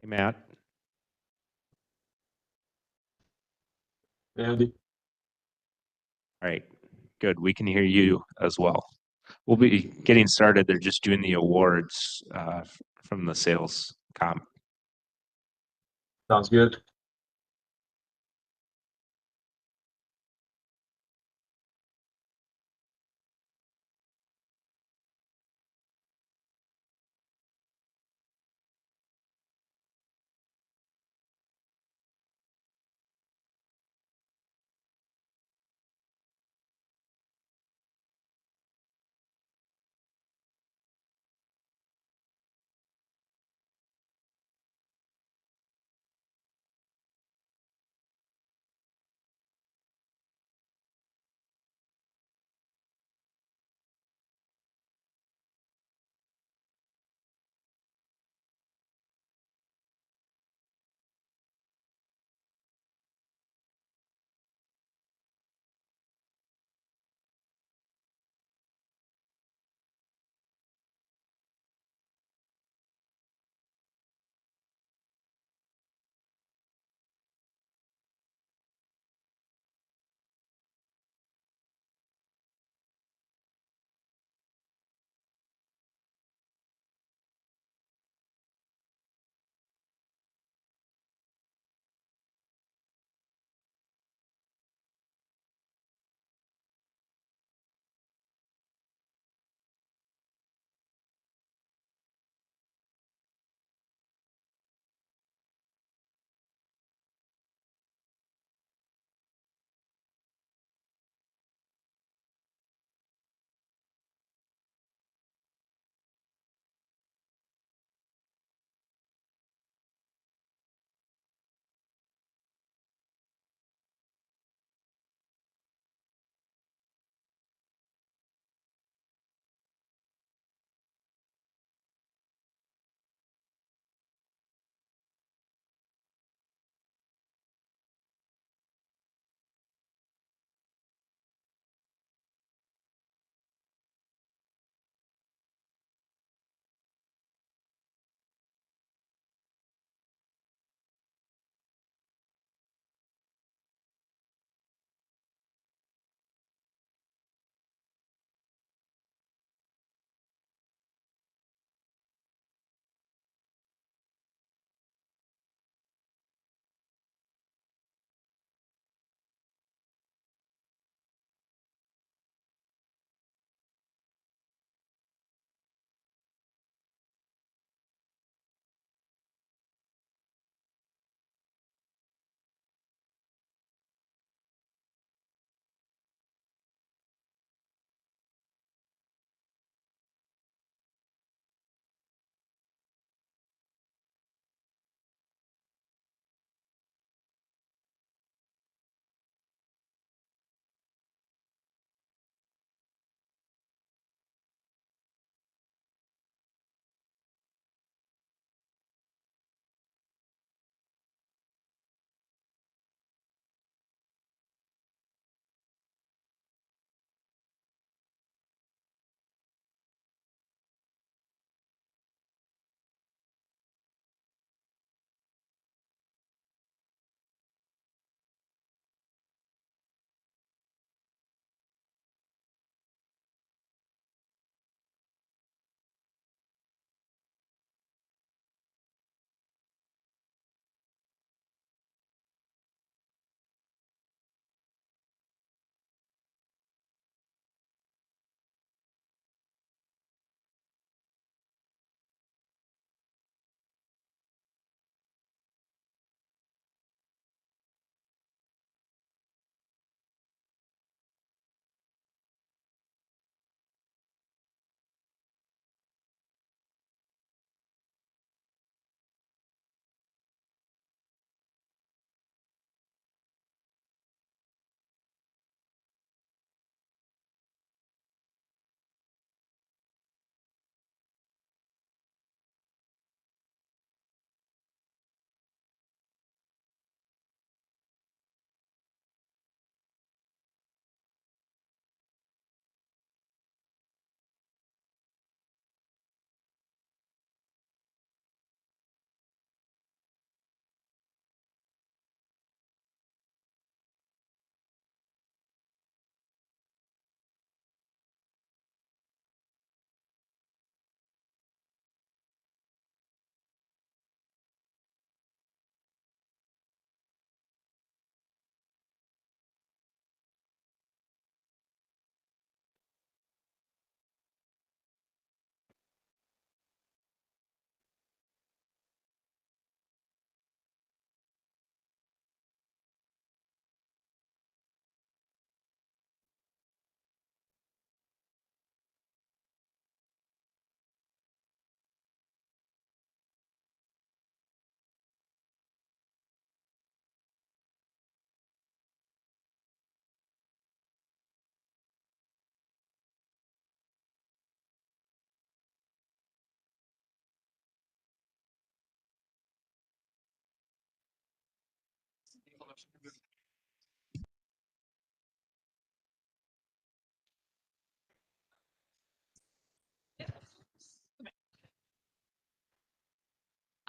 Hey, Matt. Andy, All right, good. We can hear you as well. We'll be getting started. They're just doing the awards from the sales comp. sounds good.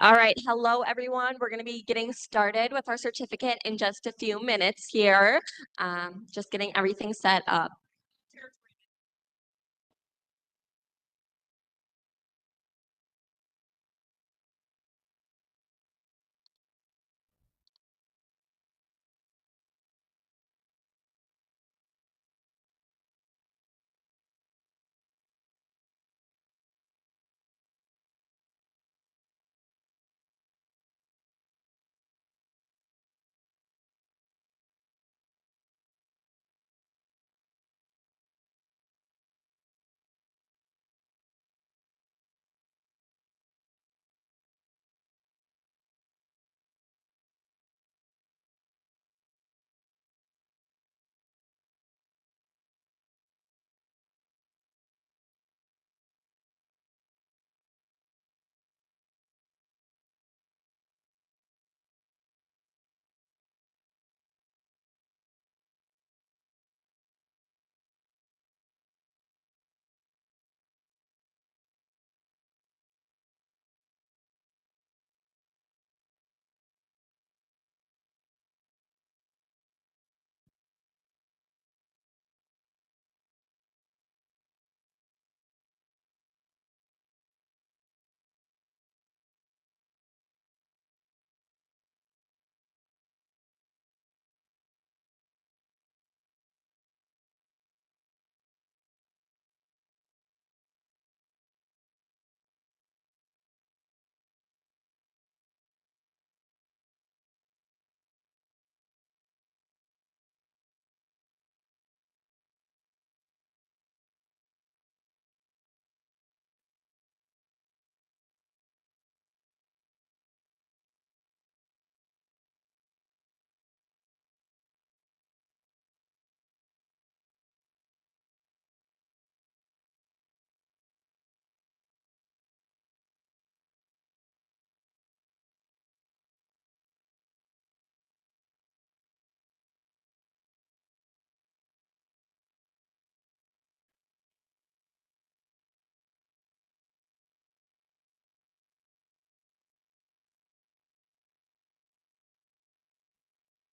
All right, hello everyone. We're going to be getting started with our certificate in just a few minutes here. Just getting everything set up.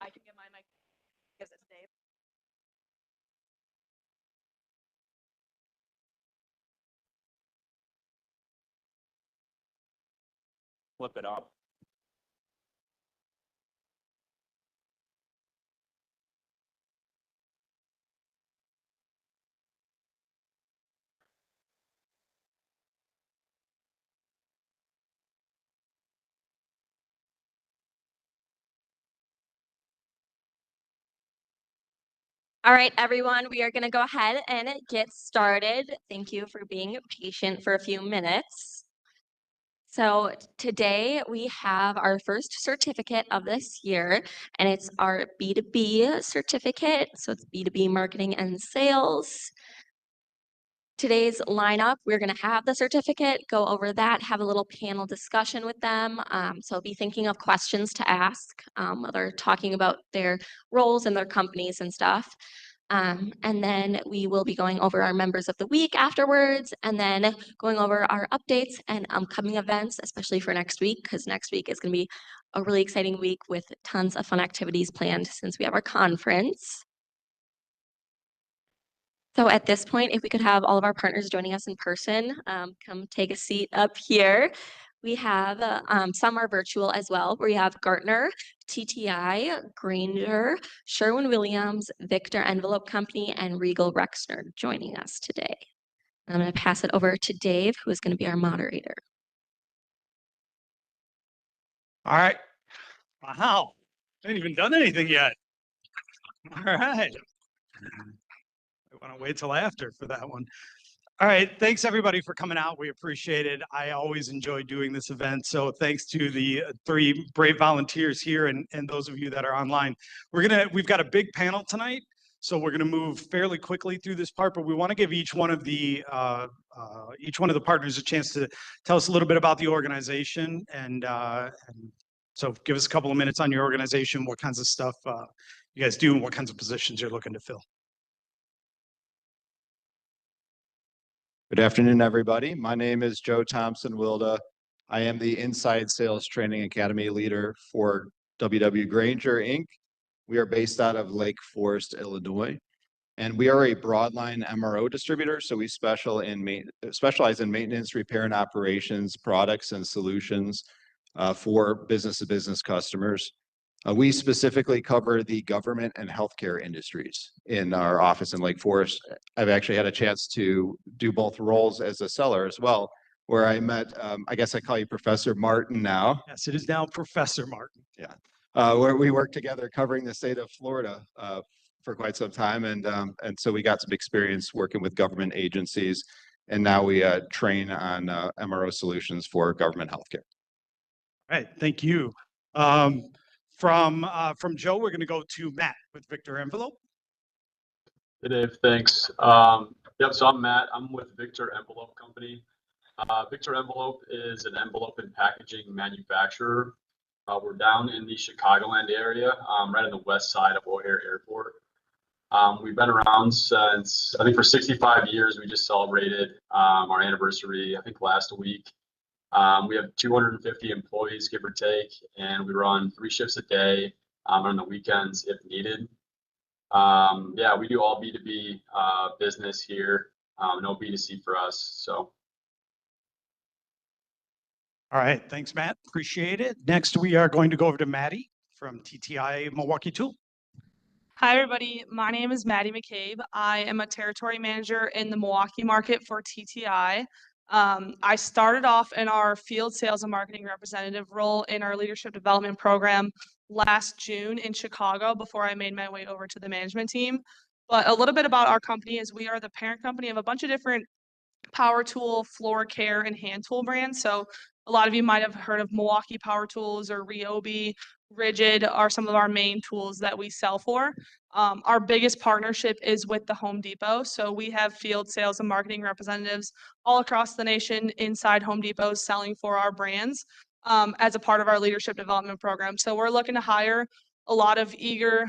I can get my mic because it's Dave. Flip it up. All right, everyone, we are going to go ahead and get started. Thank you for being patient for a few minutes. So today we have our first certificate of this year, and it's our B2B certificate. So it's B2B marketing and sales. Today's lineup, we're going to have the certificate, go over that, have a little panel discussion with them. So be thinking of questions to ask while they're talking about their roles and their companies and stuff. And then we will be going over our members of the week afterwards, and then going over our updates and upcoming events, especially for next week, because next week is going to be a really exciting week with tons of fun activities planned since we have our conference. So at this point, if we could have all of our partners joining us in person, come take a seat up here. We have some are virtual as well. We have Gartner, TTI, Granger, Sherwin-Williams, Victor Envelope Company, and Regal Rexnord joining us today. I'm going to pass it over to Dave, who is going to be our moderator. All right. Wow. I haven't even done anything yet. All right. I want to wait till after for that one. All right. Thanks everybody for coming out. We appreciate it. I always enjoy doing this event. So thanks to the 3 brave volunteers here and those of you that are online. We've got a big panel tonight. So we're going to move fairly quickly through this part, but we want to give each one of the partners a chance to tell us a little bit about the organization and So give us a couple of minutes on your organization, what kinds of stuff you guys do, and what kinds of positions you're looking to fill. Good afternoon, everybody. My name is Joe Thompson Wilda. I am the Inside Sales Training Academy leader for WW Granger, Inc. We are based out of Lake Forest, Illinois, and we are a broadline MRO distributor. So we specialize in maintenance, repair, and operations products and solutions for business-to-business customers. We specifically cover the government and healthcare industries in our office in Lake Forest. I've actually had a chance to do both roles as a seller as well, where I met, I guess I call you Professor Martin now. Yes, it is now Professor Martin. Yeah, where we worked together covering the state of Florida for quite some time. And so we got some experience working with government agencies. And now we train on MRO solutions for government healthcare. All right, thank you. From Joe, we're going to go to Matt with Victor Envelope. Hey Dave, thanks. Yep, so I'm Matt. I'm with Victor Envelope Company. Victor Envelope is an envelope and packaging manufacturer. We're down in the Chicagoland area, right on the west side of O'Hare Airport. We've been around since, I think for 65 years. We just celebrated our anniversary, I think last week. We have 250 employees, give or take, and we run 3 shifts a day on the weekends if needed. Yeah, we do all B2B business here, no B2C for us. So. All right, thanks, Matt. Appreciate it. Next, we are going to go over to Maddie from TTI Milwaukee Tool. Hi, everybody. My name is Maddie McCabe. I am a territory manager in the Milwaukee market for TTI. I started off in our field sales and marketing representative role in our leadership development program last June in Chicago before I made my way over to the management team. But a little bit about our company is we are the parent company of a bunch of different power tool, floor care, and hand tool brands. So a lot of you might have heard of Milwaukee Power Tools or Ryobi. Rigid are some of our main tools that we sell for. Our biggest partnership is with the Home Depot. So we have field sales and marketing representatives all across the nation inside Home Depot selling for our brands as a part of our leadership development program. So we're looking to hire a lot of eager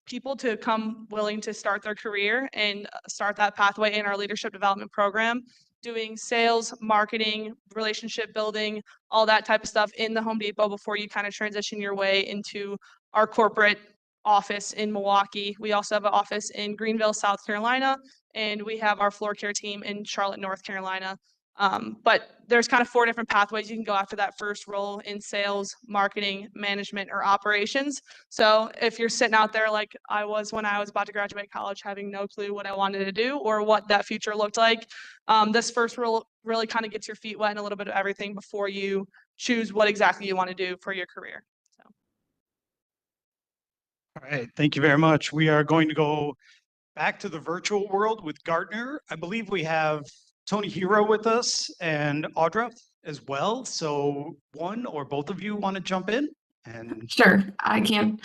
people to come willing to start their career and start that pathway in our leadership development program, doing sales, marketing, relationship building, all that type of stuff in the Home Depot before you kind of transition your way into our corporate office in Milwaukee. We also have an office in Greenville, South Carolina, and we have our floor care team in Charlotte, North Carolina. But there's kind of 4 different pathways you can go after that first role in sales, marketing, management, or operations. So if you're sitting out there like I was when I was about to graduate college, having no clue what I wanted to do or what that future looked like, this first role really kind of gets your feet wet in a little bit of everything before you choose what exactly you want to do for your career. So. All right, thank you very much. We are going to go back to the virtual world with Gartner. I believe we have Tony Hero with us and Audra as well. So one or both of you want to jump in? And Sure, I can.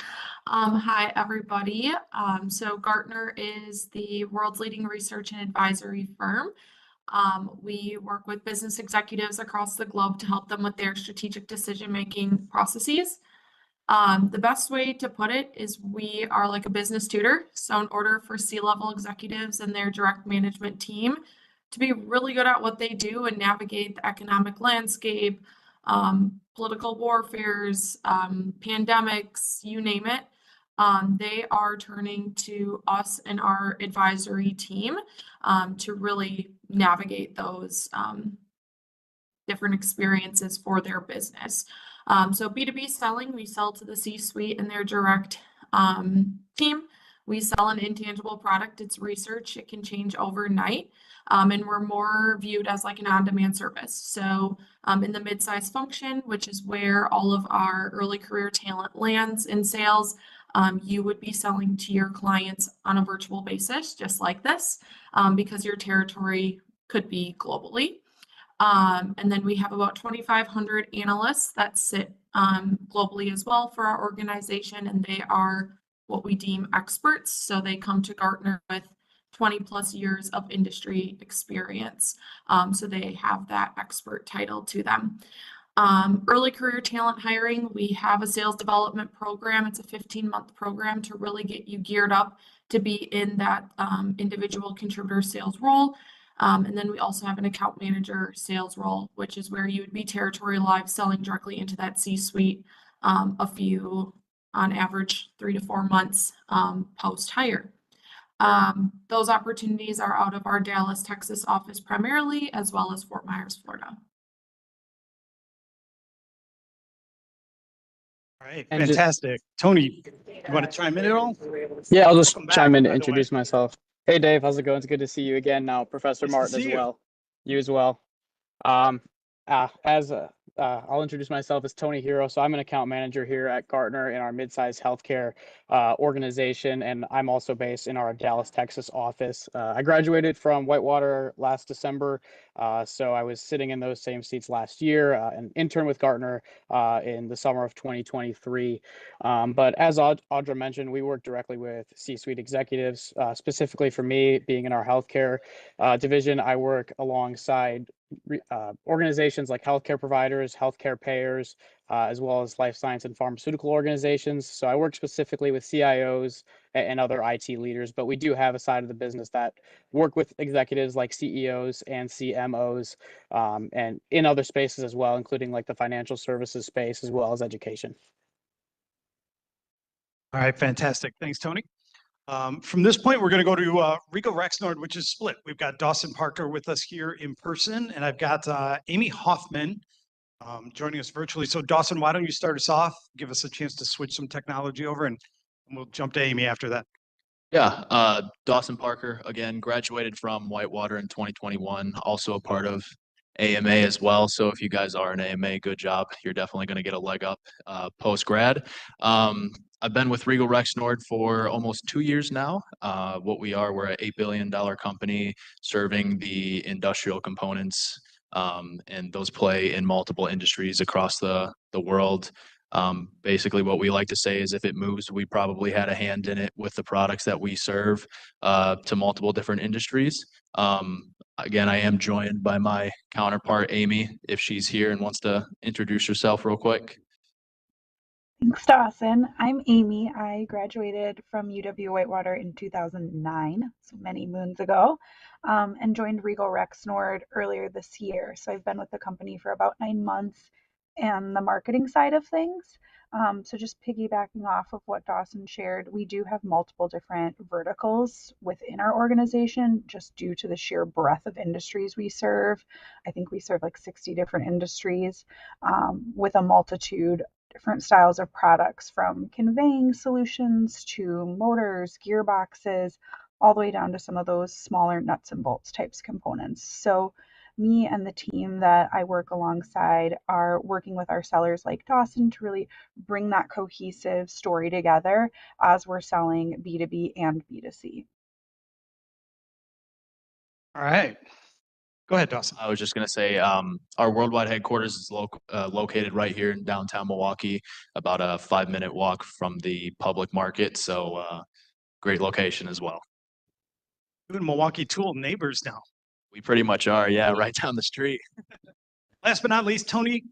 Hi, everybody. So Gartner is the world's leading research and advisory firm. We work with business executives across the globe to help them with their strategic decision-making processes. The best way to put it is we are like a business tutor. So in order for C-level executives and their direct management team to be really good at what they do and navigate the economic landscape, political warfares, pandemics, you name it, they are turning to us and our advisory team to really navigate those different experiences for their business. So B2B selling, we sell to the C-suite and their direct team. We sell an intangible product. It's research. It can change overnight. And we're more viewed as like an on-demand service. So in the mid-size function, which is where all of our early career talent lands in sales, you would be selling to your clients on a virtual basis, just like this, because your territory could be globally. And then we have about 2,500 analysts that sit globally as well for our organization, and they are what we deem experts. So they come to Gartner with 20 plus years of industry experience. So they have that expert title to them. Early career talent hiring, we have a sales development program. It's a 15-month program to really get you geared up to be in that individual contributor sales role. And then we also have an account manager sales role, which is where you would be territory live selling directly into that C-suite a few, on average, 3 to 4 months post-hire. Those opportunities are out of our Dallas, Texas office primarily, as well as Fort Myers, Florida. All right, And fantastic. Tony, you want to chime in at all? Yeah, I'll just Welcome back, chime in to by the way. introduce myself. Hey, Dave, how's it going? It's good to see you again now, Professor Nice to Martin as see you. well. You as well. I'll introduce myself as Tony Hero. So I'm an account manager here at Gartner in our mid-sized healthcare organization, and I'm also based in our Dallas, Texas office. I graduated from Whitewater last December, so I was sitting in those same seats last year, and interned with Gartner in the summer of 2023. But as Audra mentioned, we work directly with C-suite executives. Specifically for me, being in our healthcare division, I work alongside organizations like healthcare providers, healthcare payers, as well as life science and pharmaceutical organizations. So I work specifically with CIOs and other IT leaders, but we do have a side of the business that work with executives like CEOs and CMOs, and in other spaces as well, including like the financial services space as well as education. All right, fantastic. Thanks, Tony. From this point, we're going to go to Rico Rexnord, which is split. We've got Dawson Parker with us here in person, and I've got Amy Hoffman joining us virtually. So Dawson, why don't you start us off, give us a chance to switch some technology over, and we'll jump to Amy after that. Yeah, Dawson Parker, again, graduated from Whitewater in 2021, also a part of AMA as well. So if you guys are an AMA, good job. You're definitely going to get a leg up post-grad. I've been with Regal Rexnord for almost 2 years now. We're an $8 billion company serving the industrial components, and those play in multiple industries across the world. Basically what we like to say is if it moves, we probably had a hand in it with the products that we serve to multiple different industries. Again, I am joined by my counterpart, Amy, if she's here and wants to introduce herself real quick. Thanks, Dawson. I'm Amy. I graduated from UW Whitewater in 2009, so many moons ago, and joined Regal Rexnord earlier this year. So I've been with the company for about 9 months and the marketing side of things. So just piggybacking off of what Dawson shared, we do have multiple different verticals within our organization just due to the sheer breadth of industries we serve. I think we serve like 60 different industries with a multitude different styles of products, from conveying solutions to motors, gearboxes, all the way down to some of those smaller nuts and bolts types components. So me and the team that I work alongside are working with our sellers like Dawson to really bring that cohesive story together as we're selling B2B and B2C. All right. Go ahead, Dawson. I was just going to say our worldwide headquarters is located right here in downtown Milwaukee, about a 5-minute walk from the public market. So great location as well. You and Milwaukee Tool neighbors now. We pretty much are, yeah, right down the street. Last but not least, Tommy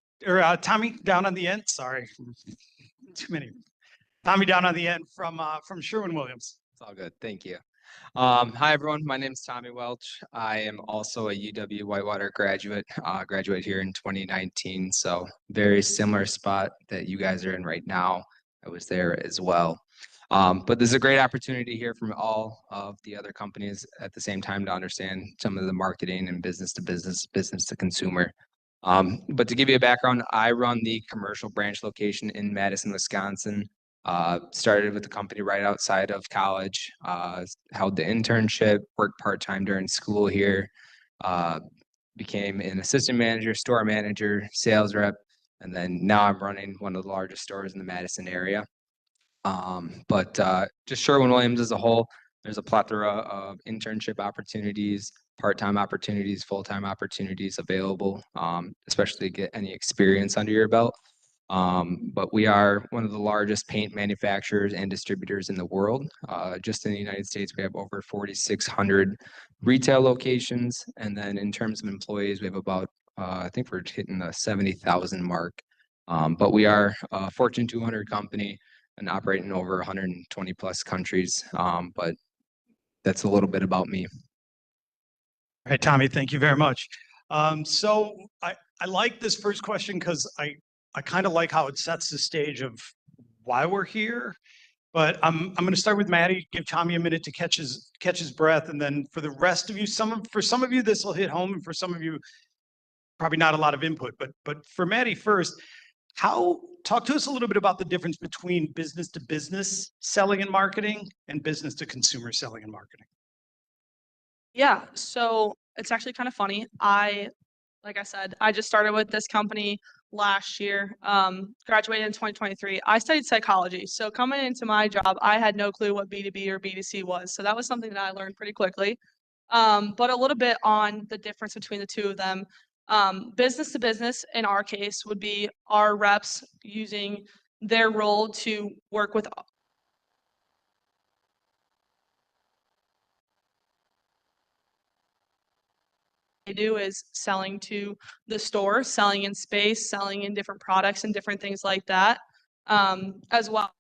down on the end. Sorry, too many. Tommy down on the end from Sherwin-Williams. It's all good. Thank you. Hi, everyone. My name is Tommy Welch. I am also a UW Whitewater graduate, graduated here in 2019. So very similar spot that you guys are in right now. I was there as well. But this is a great opportunity to hear from all of the other companies at the same time to understand some of the marketing and business to business, business to consumer. But to give you a background, I run the commercial branch location in Madison, Wisconsin. Started with the company right outside of college, held the internship, worked part-time during school here, became an assistant manager, store manager, sales rep, and then now I'm running one of the largest stores in the Madison area. But just Sherwin-Williams as a whole, there's a plethora of internship opportunities, part-time opportunities, full-time opportunities available, especially to get any experience under your belt. But we are one of the largest paint manufacturers and distributors in the world. Just in the United States, we have over 4,600 retail locations. And then in terms of employees, we have about I think we're hitting the 70,000 mark. But we are a Fortune 200 company and operate in over 120 plus countries. But that's a little bit about me. All right, Tommy, thank you very much. So I like this first question because I kind of like how it sets the stage of why we're here. But I'm going to start with Maddie, give Tommy a minute to catch his breath, and then for the rest of you, for some of you this will hit home, and for some of you probably not a lot of input. But for Maddie first, talk to us a little bit about the difference between business to business selling and marketing and business to consumer selling and marketing. Yeah, so it's actually kind of funny. Like I said, I just started with this company last year, graduated in 2023. I studied psychology. So coming into my job, I had no clue what B2B or B2C was. So that was something that I learned pretty quickly. But a little bit on the difference between the two of them. Business to business, in our case, would be our reps using their role to work with they do is selling to the store, selling in space, selling in different products and different things like that, as well.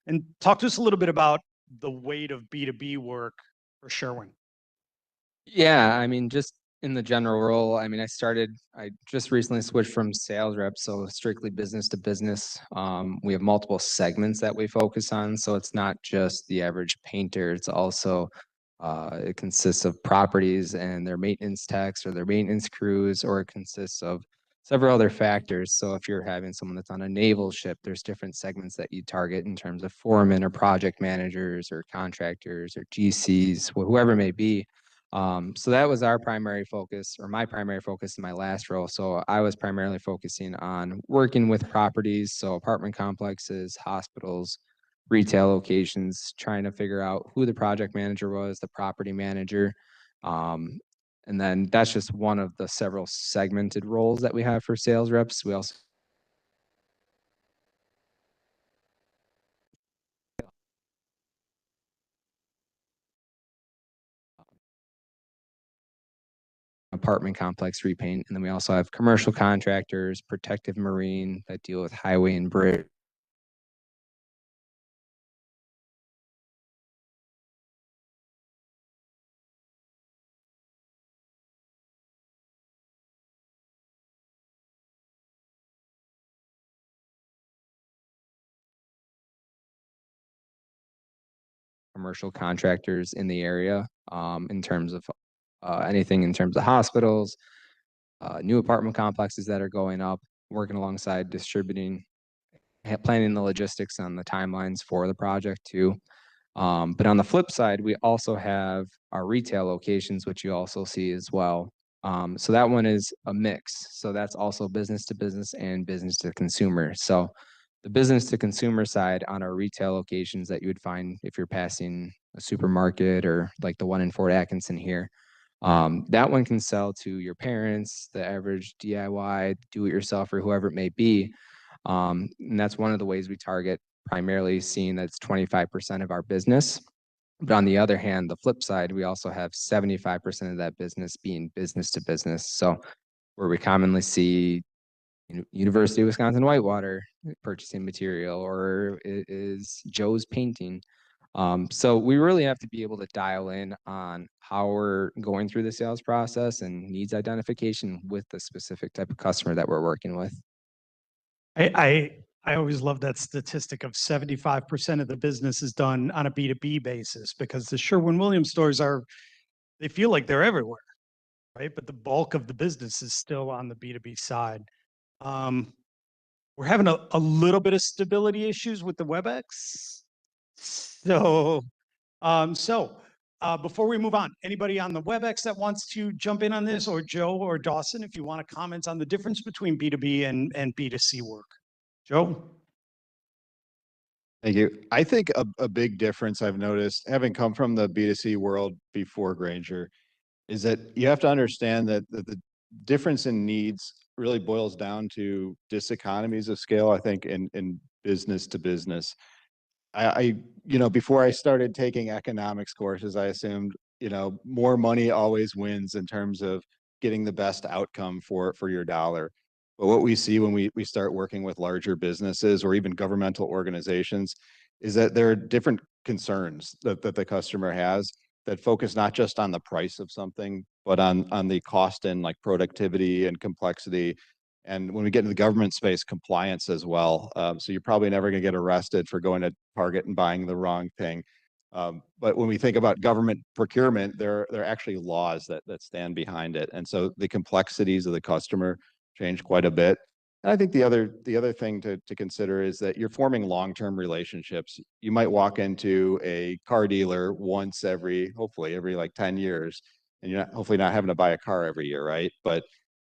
And talk to us a little bit about the weight of B2B work for Sherwin. Yeah, I mean, just in the general role, I mean, I just recently switched from sales rep, so strictly business to business. We have multiple segments that we focus on, so it's not just the average painter. It's also, it consists of properties and their maintenance techs or their maintenance crews, or it consists of several other factors. So if you're having someone that's on a naval ship, there's different segments that you target in terms of foremen or project managers or contractors or GCs, whoever it may be. So that was our primary focus, or my primary focus in my last role. So I was primarily focusing on working with properties, so apartment complexes, hospitals, retail locations, trying to figure out who the project manager was, the property manager. And then that's just one of the several segmented roles that we have for sales reps. We also apartment complex repaint. And then we also have commercial contractors, protective marine that deal with highway and bridge. Commercial contractors in the area, in terms of anything in terms of hospitals, new apartment complexes that are going up, working alongside distributing, planning the logistics on the timelines for the project too. But on the flip side, we also have our retail locations, which you also see as well. So that one is a mix. So that's also business to business and business to consumer. So the business to consumer side on our retail locations that you would find if you're passing a supermarket or like the one in Fort Atkinson here, that one can sell to your parents, the average DIY, do-it-yourself, or whoever it may be. And that's one of the ways we target, primarily seeing that's 25% of our business. But on the other hand, the flip side, we also have 75% of that business being business to business. So where we commonly see University of Wisconsin Whitewater purchasing material, or it is Joe's painting. So we really have to be able to dial in on how we're going through the sales process and needs identification with the specific type of customer that we're working with. I I always love that statistic of 75% of the business is done on a B2B basis because the Sherwin-Williams stores they feel like they're everywhere, right? But the bulk of the business is still on the B2B side. We're having a little bit of stability issues with the WebEx. So, before we move on, anybody on the WebEx that wants to jump in on this, or Joe or Dawson, if you want to comment on the difference between B2B and B2C work? Joe? Thank you. I think a big difference I've noticed, having come from the B2C world before Granger, is that you have to understand that the difference in needs really boils down to diseconomies of scale, I think, in business to business. Before I started taking economics courses, I assumed, more money always wins in terms of getting the best outcome for your dollar. But what we see when we start working with larger businesses or even governmental organizations is that there are different concerns that the customer has that focus not just on the price of something, but on the cost and like productivity and complexity. And when we get into the government space, compliance as well. So you're probably never going to get arrested for going to Target and buying the wrong thing. But when we think about government procurement, there are actually laws that stand behind it. And so the complexities of the customer change quite a bit. And I think the other thing to consider is that you're forming long-term relationships. You might walk into a car dealer hopefully every like 10 years, and you're hopefully not having to buy a car every year, right? But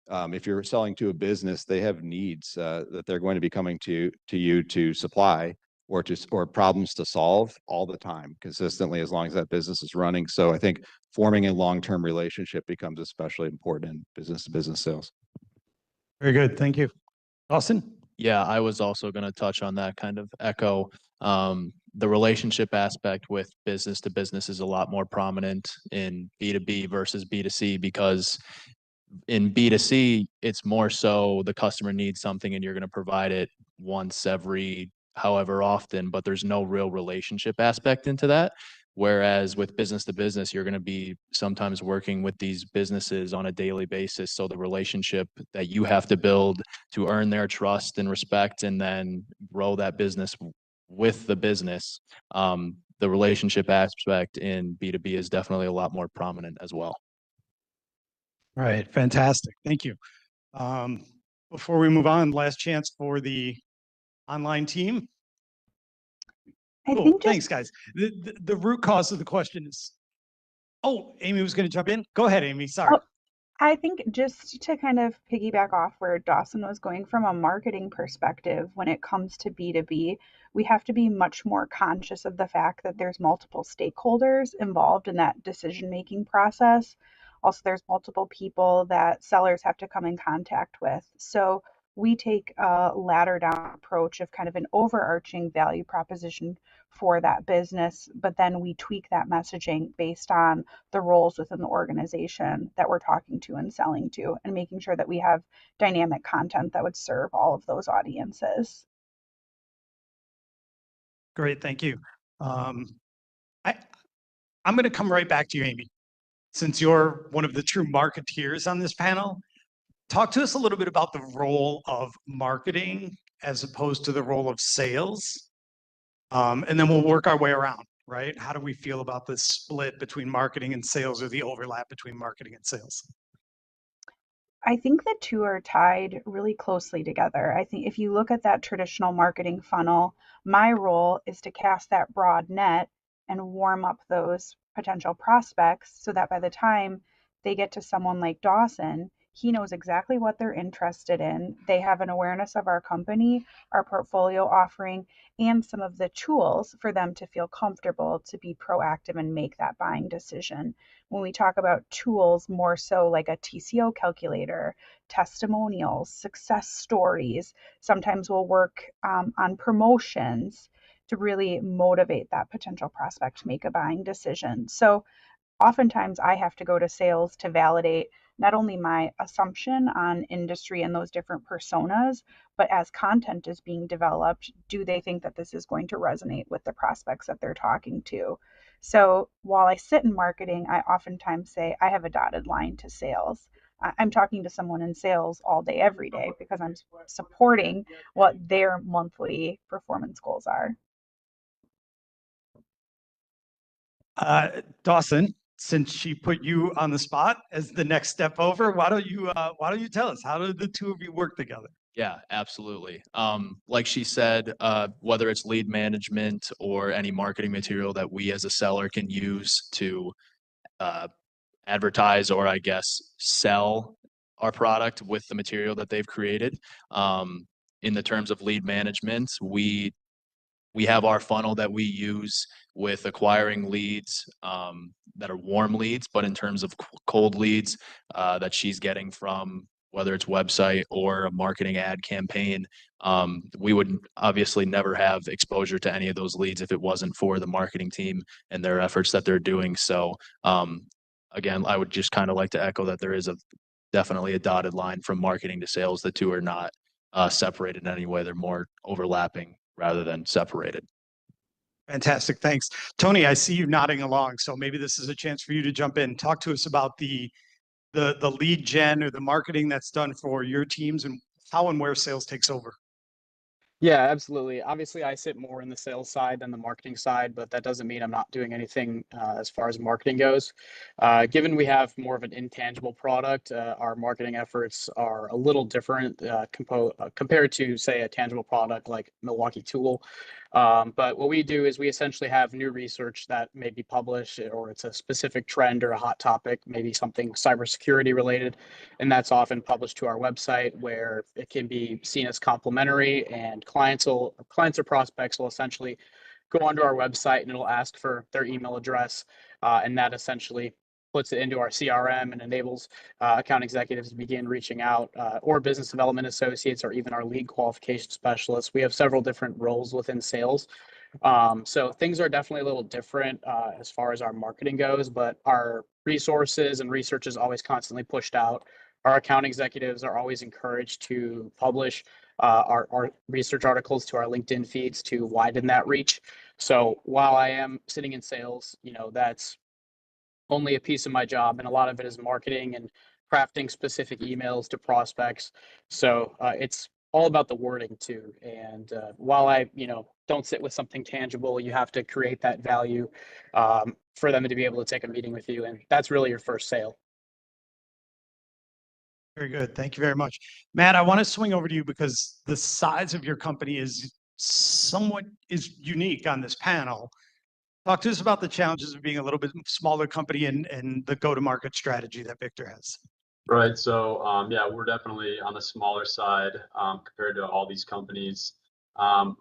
if you're selling to a business, they have needs that they're going to be coming to you to supply or problems to solve all the time, consistently, as long as that business is running. So I think forming a long-term relationship becomes especially important in business-to-business sales. Very good. Thank you. Dawson? Yeah, I was also going to touch on that, kind of echo. The relationship aspect with business to business is a lot more prominent in B2B versus B2C, because in B2C, it's more so the customer needs something and you're going to provide it once every however often, but there's no real relationship aspect into that. Whereas with business to business, you're going to be sometimes working with these businesses on a daily basis. So the relationship that you have to build to earn their trust and respect and then grow that business with the business, the relationship aspect in B2B is definitely a lot more prominent as well. All right, fantastic. Thank you. Before we move on, last chance for the online team. I Cool. think Thanks, guys. The root cause of the question is, Amy was going to jump in. Go ahead, Amy. Sorry. I think just to kind of piggyback off where Dawson was going from a marketing perspective, when it comes to B2B, we have to be much more conscious of the fact that there's multiple stakeholders involved in that decision-making process. Also, there's multiple people that sellers have to come in contact with. So we take a ladder down approach of kind of an overarching value proposition for that business, but then we tweak that messaging based on the roles within the organization that we're talking to and selling to, and making sure that we have dynamic content that would serve all of those audiences. Great, thank you. I'm going to come right back to you, Amy. Since you're one of the true marketeers on this panel, talk to us a little bit about the role of marketing as opposed to the role of sales. And then we'll work our way around, right? How do we feel about this split between marketing and sales, or the overlap between marketing and sales? I think the two are tied really closely together. I think if you look at that traditional marketing funnel, my role is to cast that broad net and warm up those potential prospects so that by the time they get to someone like Dawson, he knows exactly what they're interested in. They have an awareness of our company, our portfolio offering, and some of the tools for them to feel comfortable to be proactive and make that buying decision. When we talk about tools, more so like a TCO calculator, testimonials, success stories, sometimes we'll work on promotions to really motivate that potential prospect to make a buying decision. So oftentimes I have to go to sales to validate not only my assumption on industry and those different personas, but as content is being developed, do they think that this is going to resonate with the prospects that they're talking to? So while I sit in marketing, I oftentimes say I have a dotted line to sales. I'm talking to someone in sales all day, every day, because I'm supporting what their monthly performance goals are. Dawson, since she put you on the spot as the next step over, why don't you tell us, how do the two of you work together? Yeah, absolutely. Like she said, whether it's lead management or any marketing material that we as a seller can use to advertise or I guess sell our product with the material that they've created. In the terms of lead management, we have our funnel that we use with acquiring leads that are warm leads, but in terms of cold leads that she's getting from whether it's website or a marketing ad campaign, we would obviously never have exposure to any of those leads if it wasn't for the marketing team and their efforts that they're doing. So again, I would just kind of like to echo that there is definitely a dotted line from marketing to sales. The two are not separated in any way. They're more overlapping rather than separated. Fantastic, thanks. Tony, I see you nodding along, so maybe this is a chance for you to jump in. Talk to us about the lead gen or the marketing that's done for your teams and how and where sales takes over. Yeah, absolutely. Obviously, I sit more in the sales side than the marketing side, but that doesn't mean I'm not doing anything as far as marketing goes. Given we have more of an intangible product, our marketing efforts are a little different compared to, say, a tangible product like Milwaukee Tool. But what we do is we essentially have new research that may be published, or it's a specific trend or a hot topic, maybe something cybersecurity related, and that's often published to our website where it can be seen as complimentary, and clients or prospects will essentially go onto our website and it'll ask for their email address, and that essentially puts it into our CRM and enables account executives to begin reaching out, or business development associates, or even our lead qualification specialists. We have several different roles within sales. So things are definitely a little different as far as our marketing goes, but our resources and research is always constantly pushed out. Our account executives are always encouraged to publish our research articles to our LinkedIn feeds to widen that reach. So while I am sitting in sales, that's only a piece of my job, and a lot of it is marketing and crafting specific emails to prospects. So it's all about the wording too. And while I, don't sit with something tangible, you have to create that value for them to be able to take a meeting with you, and that's really your first sale. Very good. Thank you very much. Matt, I want to swing over to you because the size of your company is unique on this panel. Talk to us about the challenges of being a little bit smaller company and the go-to-market strategy that Victor has. Right. So yeah, we're definitely on the smaller side compared to all these companies.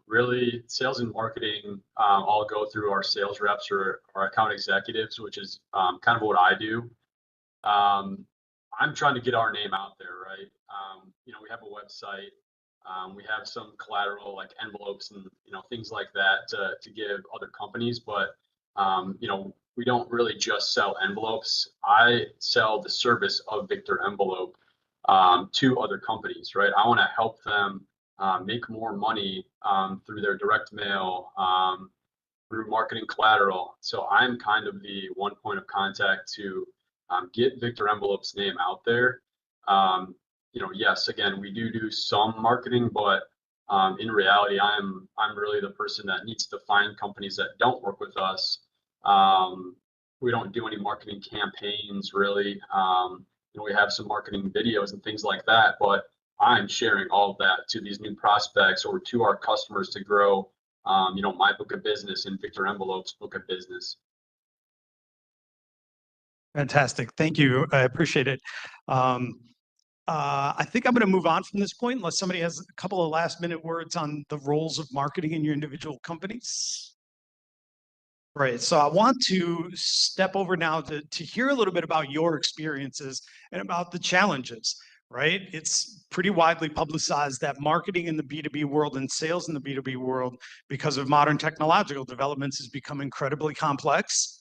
Really, sales and marketing all go through our sales reps or our account executives, which is kind of what I do. I'm trying to get our name out there, right? We have a website. We have some collateral like envelopes and things like that to give other companies, but we don't really just sell envelopes. I sell the service of Victor Envelope to other companies, right? I want to help them make more money through their direct mail, through marketing collateral. So I'm kind of the one point of contact to get Victor Envelope's name out there. Yes, again, we do some marketing, but in reality, I'm really the person that needs to find companies that don't work with us. We don't do any marketing campaigns really. We have some marketing videos and things like that, but I'm sharing all of that to these new prospects or to our customers to grow, my book of business and Victor Envelope's book of business. Fantastic. Thank you. I appreciate it. I think I'm going to move on from this point unless somebody has a couple of last minute words on the roles of marketing in your individual companies. Right. So I want to step over now to hear a little bit about your experiences and about the challenges, right? It's pretty widely publicized that marketing in the B2B world and sales in the B2B world, because of modern technological developments, has become incredibly complex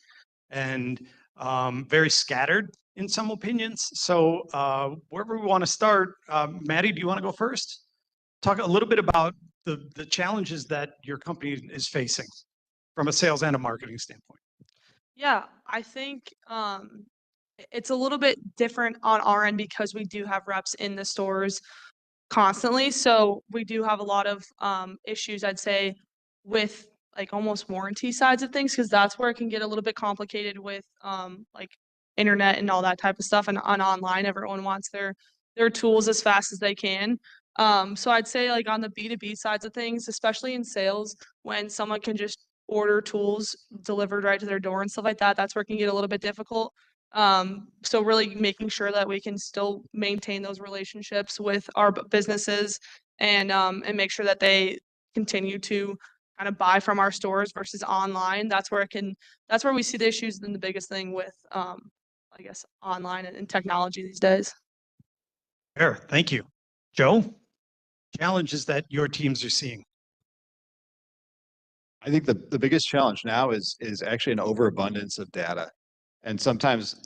and very scattered in some opinions. So wherever we want to start, Maddie, do you want to go first? Talk a little bit about the challenges that your company is facing from a sales and a marketing standpoint. Yeah, I think It's a little bit different on our end because we do have reps in the stores constantly. So we do have a lot of issues, I'd say, with like almost warranty sides of things, because that's where it can get a little bit complicated with like internet and all that type of stuff. And on online, everyone wants their tools as fast as they can. So I'd say like on the B2B sides of things, especially in sales, when someone can just order tools delivered right to their door and stuff like that, that's where it can get a little bit difficult. So really making sure that we can still maintain those relationships with our businesses and make sure that they continue to kind of buy from our stores versus online. That's where we see the issues and the biggest thing with I guess online and technology these days. Fair, thank you. Joe, challenges that your teams are seeing? I think the biggest challenge now is actually an overabundance of data. And sometimes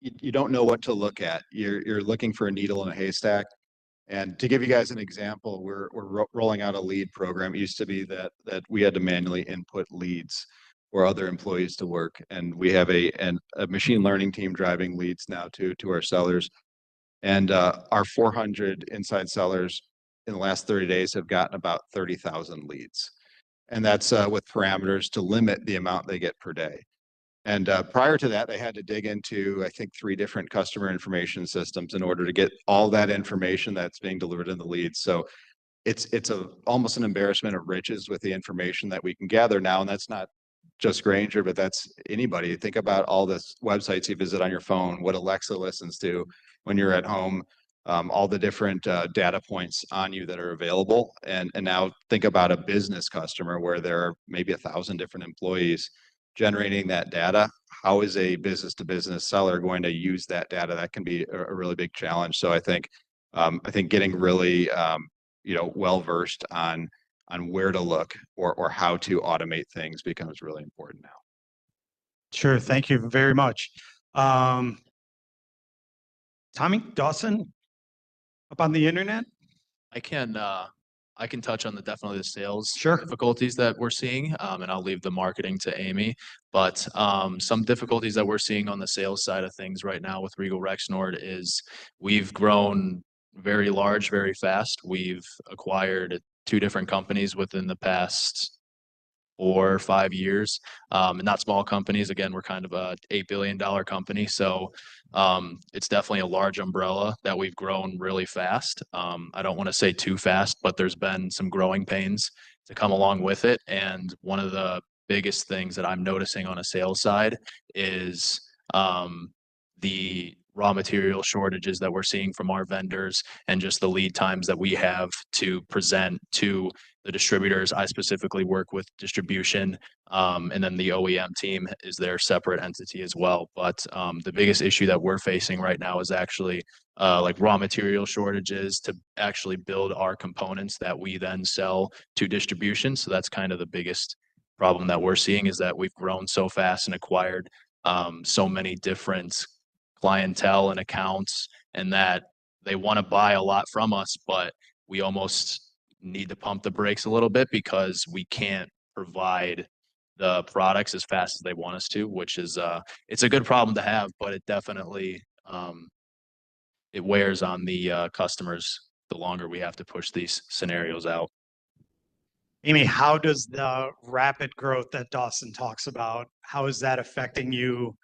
you don't know what to look at. You're looking for a needle in a haystack. And to give you guys an example, we're rolling out a lead program. It used to be that we had to manually input leads for other employees to work. And we have a machine learning team driving leads now to our sellers. And our 400 inside sellers in the last 30 days have gotten about 30,000 leads. And that's with parameters to limit the amount they get per day. And prior to that, they had to dig into, I think, 3 different customer information systems in order to get all that information that's being delivered in the leads. So it's almost an embarrassment of riches with the information that we can gather now. And that's not just Grainger, but that's anybody. Think about all the websites you visit on your phone, what Alexa listens to when you're at home, all the different data points on you that are available. And now think about a business customer where there are maybe 1,000 different employees generating that data. How is a business to business seller going to use that data? That can be a really big challenge. So I think getting really well versed on where to look or how to automate things becomes really important now. Sure, thank you very much. Tommy, Dawson, up on the internet? I can touch on definitely the sales Sure. difficulties that we're seeing, and I'll leave the marketing to Amy. But some difficulties that we're seeing on the sales side of things right now with Regal Rexnord is we've grown very large, very fast. We've acquired 2 different companies within the past 4 or 5 years, and not small companies. Again, we're kind of a $8 billion company, so it's definitely a large umbrella that we've grown really fast. I don't want to say too fast, but there's been some growing pains to come along with it. And one of the biggest things that I'm noticing on a sales side is the raw material shortages that we're seeing from our vendors and just the lead times that we have to present to the distributors. I specifically work with distribution, and then the OEM team is their separate entity as well. But the biggest issue that we're facing right now is actually like raw material shortages to actually build our components that we then sell to distribution. So that's kind of the biggest problem that we're seeing, is that we've grown so fast and acquired so many different clientele and accounts, and that they want to buy a lot from us, but we almost need to pump the brakes a little bit because we can't provide the products as fast as they want us to, which is it's a good problem to have, but it definitely it wears on the customers the longer we have to push these scenarios out. Amy, how does the rapid growth that Dawson talks about, how is that affecting you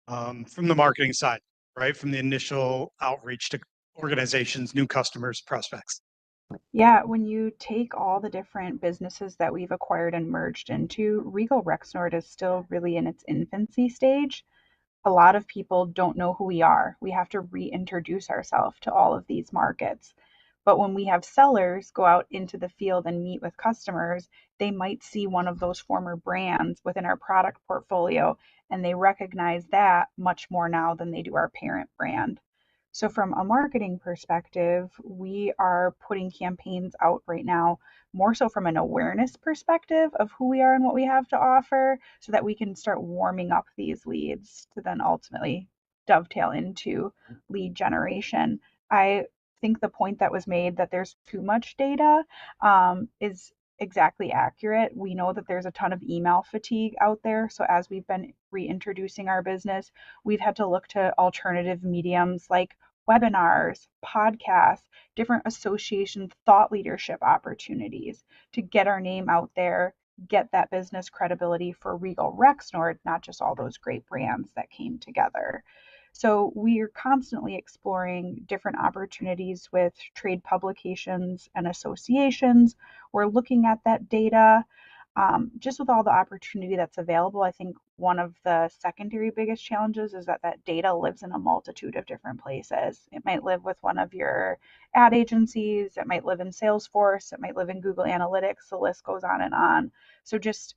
from the marketing side, right? From the initial outreach to organizations, new customers, prospects? Yeah, when you take all the different businesses that we've acquired and merged into, Regal Rexnord is still really in its infancy stage. A lot of people don't know who we are. We have to reintroduce ourselves to all of these markets. But when we have sellers go out into the field and meet with customers, they might see one of those former brands within our product portfolio, and they recognize that much more now than they do our parent brand. So, from a marketing perspective, we are putting campaigns out right now, more so from an awareness perspective of who we are and what we have to offer, so that we can start warming up these leads to then ultimately dovetail into lead generation. I think the point that was made that there's too much data is exactly accurate. We know that there's a ton of email fatigue out there. So as we've been reintroducing our business, we've had to look to alternative mediums like webinars, podcasts, different association thought leadership opportunities to get our name out there, get that business credibility for Regal Rexnord, not just all those great brands that came together. So we are constantly exploring different opportunities with trade publications and associations. We're looking at that data. Just with all the opportunity that's available, I think one of the secondary biggest challenges is that that data lives in a multitude of different places. It might live with one of your ad agencies, it might live in Salesforce, it might live in Google Analytics, the list goes on and on. So just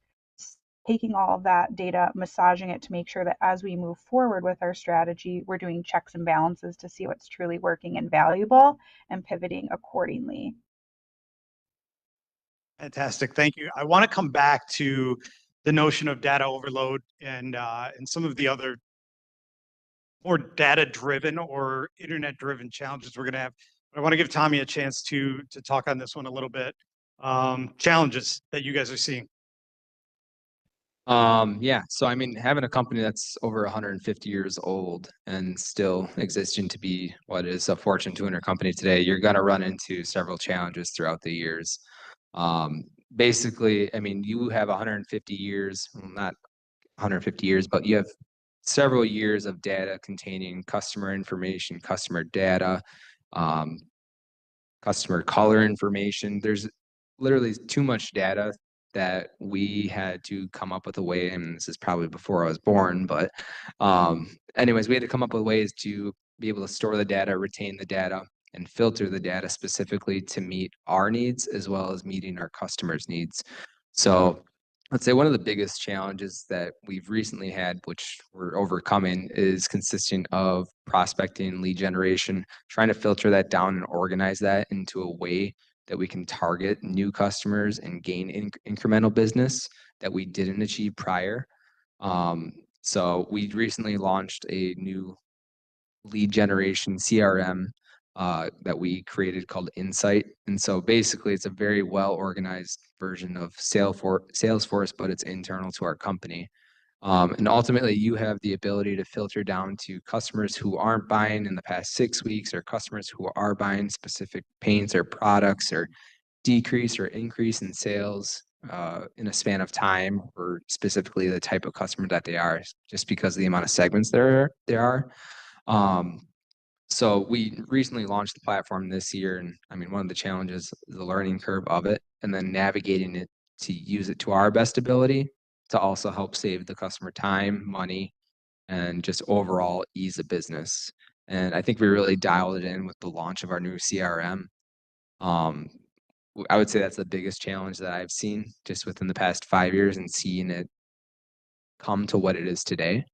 taking all of that data, massaging it to make sure that as we move forward with our strategy, we're doing checks and balances to see what's truly working and valuable and pivoting accordingly. Fantastic. Thank you. I want to come back to the notion of data overload and some of the other more data-driven or internet-driven challenges we're going to have. I want to give Tommy a chance to talk on this one a little bit. Challenges that you guys are seeing. Yeah, so I mean, having a company that's over 150 years old and still existing to be what is a Fortune 200 company today, you're going to run into several challenges throughout the years. Basically, I mean, you have 150 years, well, not 150 years, but you have several years of data containing customer information, customer data, customer color information. There's literally too much data that we had to come up with a way, and this is probably before I was born, but anyways, we had to come up with ways to be able to store the data, retain the data, and filter the data specifically to meet our needs as well as meeting our customers' needs. So let's say one of the biggest challenges that we've recently had, which we're overcoming, is consisting of prospecting, lead generation, trying to filter that down and organize that into a way that we can target new customers and gain incremental business that we didn't achieve prior. So we recently launched a new lead generation CRM that we created called Insight. And so basically it's a very well organized version of Salesforce, but it's internal to our company. And ultimately you have the ability to filter down to customers who aren't buying in the past 6 weeks or customers who are buying specific paints or products or decrease or increase in sales in a span of time, or specifically the type of customer that they are, just because of the amount of segments there are. So we recently launched the platform this year, and I mean, one of the challenges is the learning curve of it, and then navigating it to use it to our best ability to also help save the customer time, money, and just overall ease of business. And I think we really dialed it in with the launch of our new CRM. I would say that's the biggest challenge that I've seen just within the past 5 years and seeing it come to what it is today.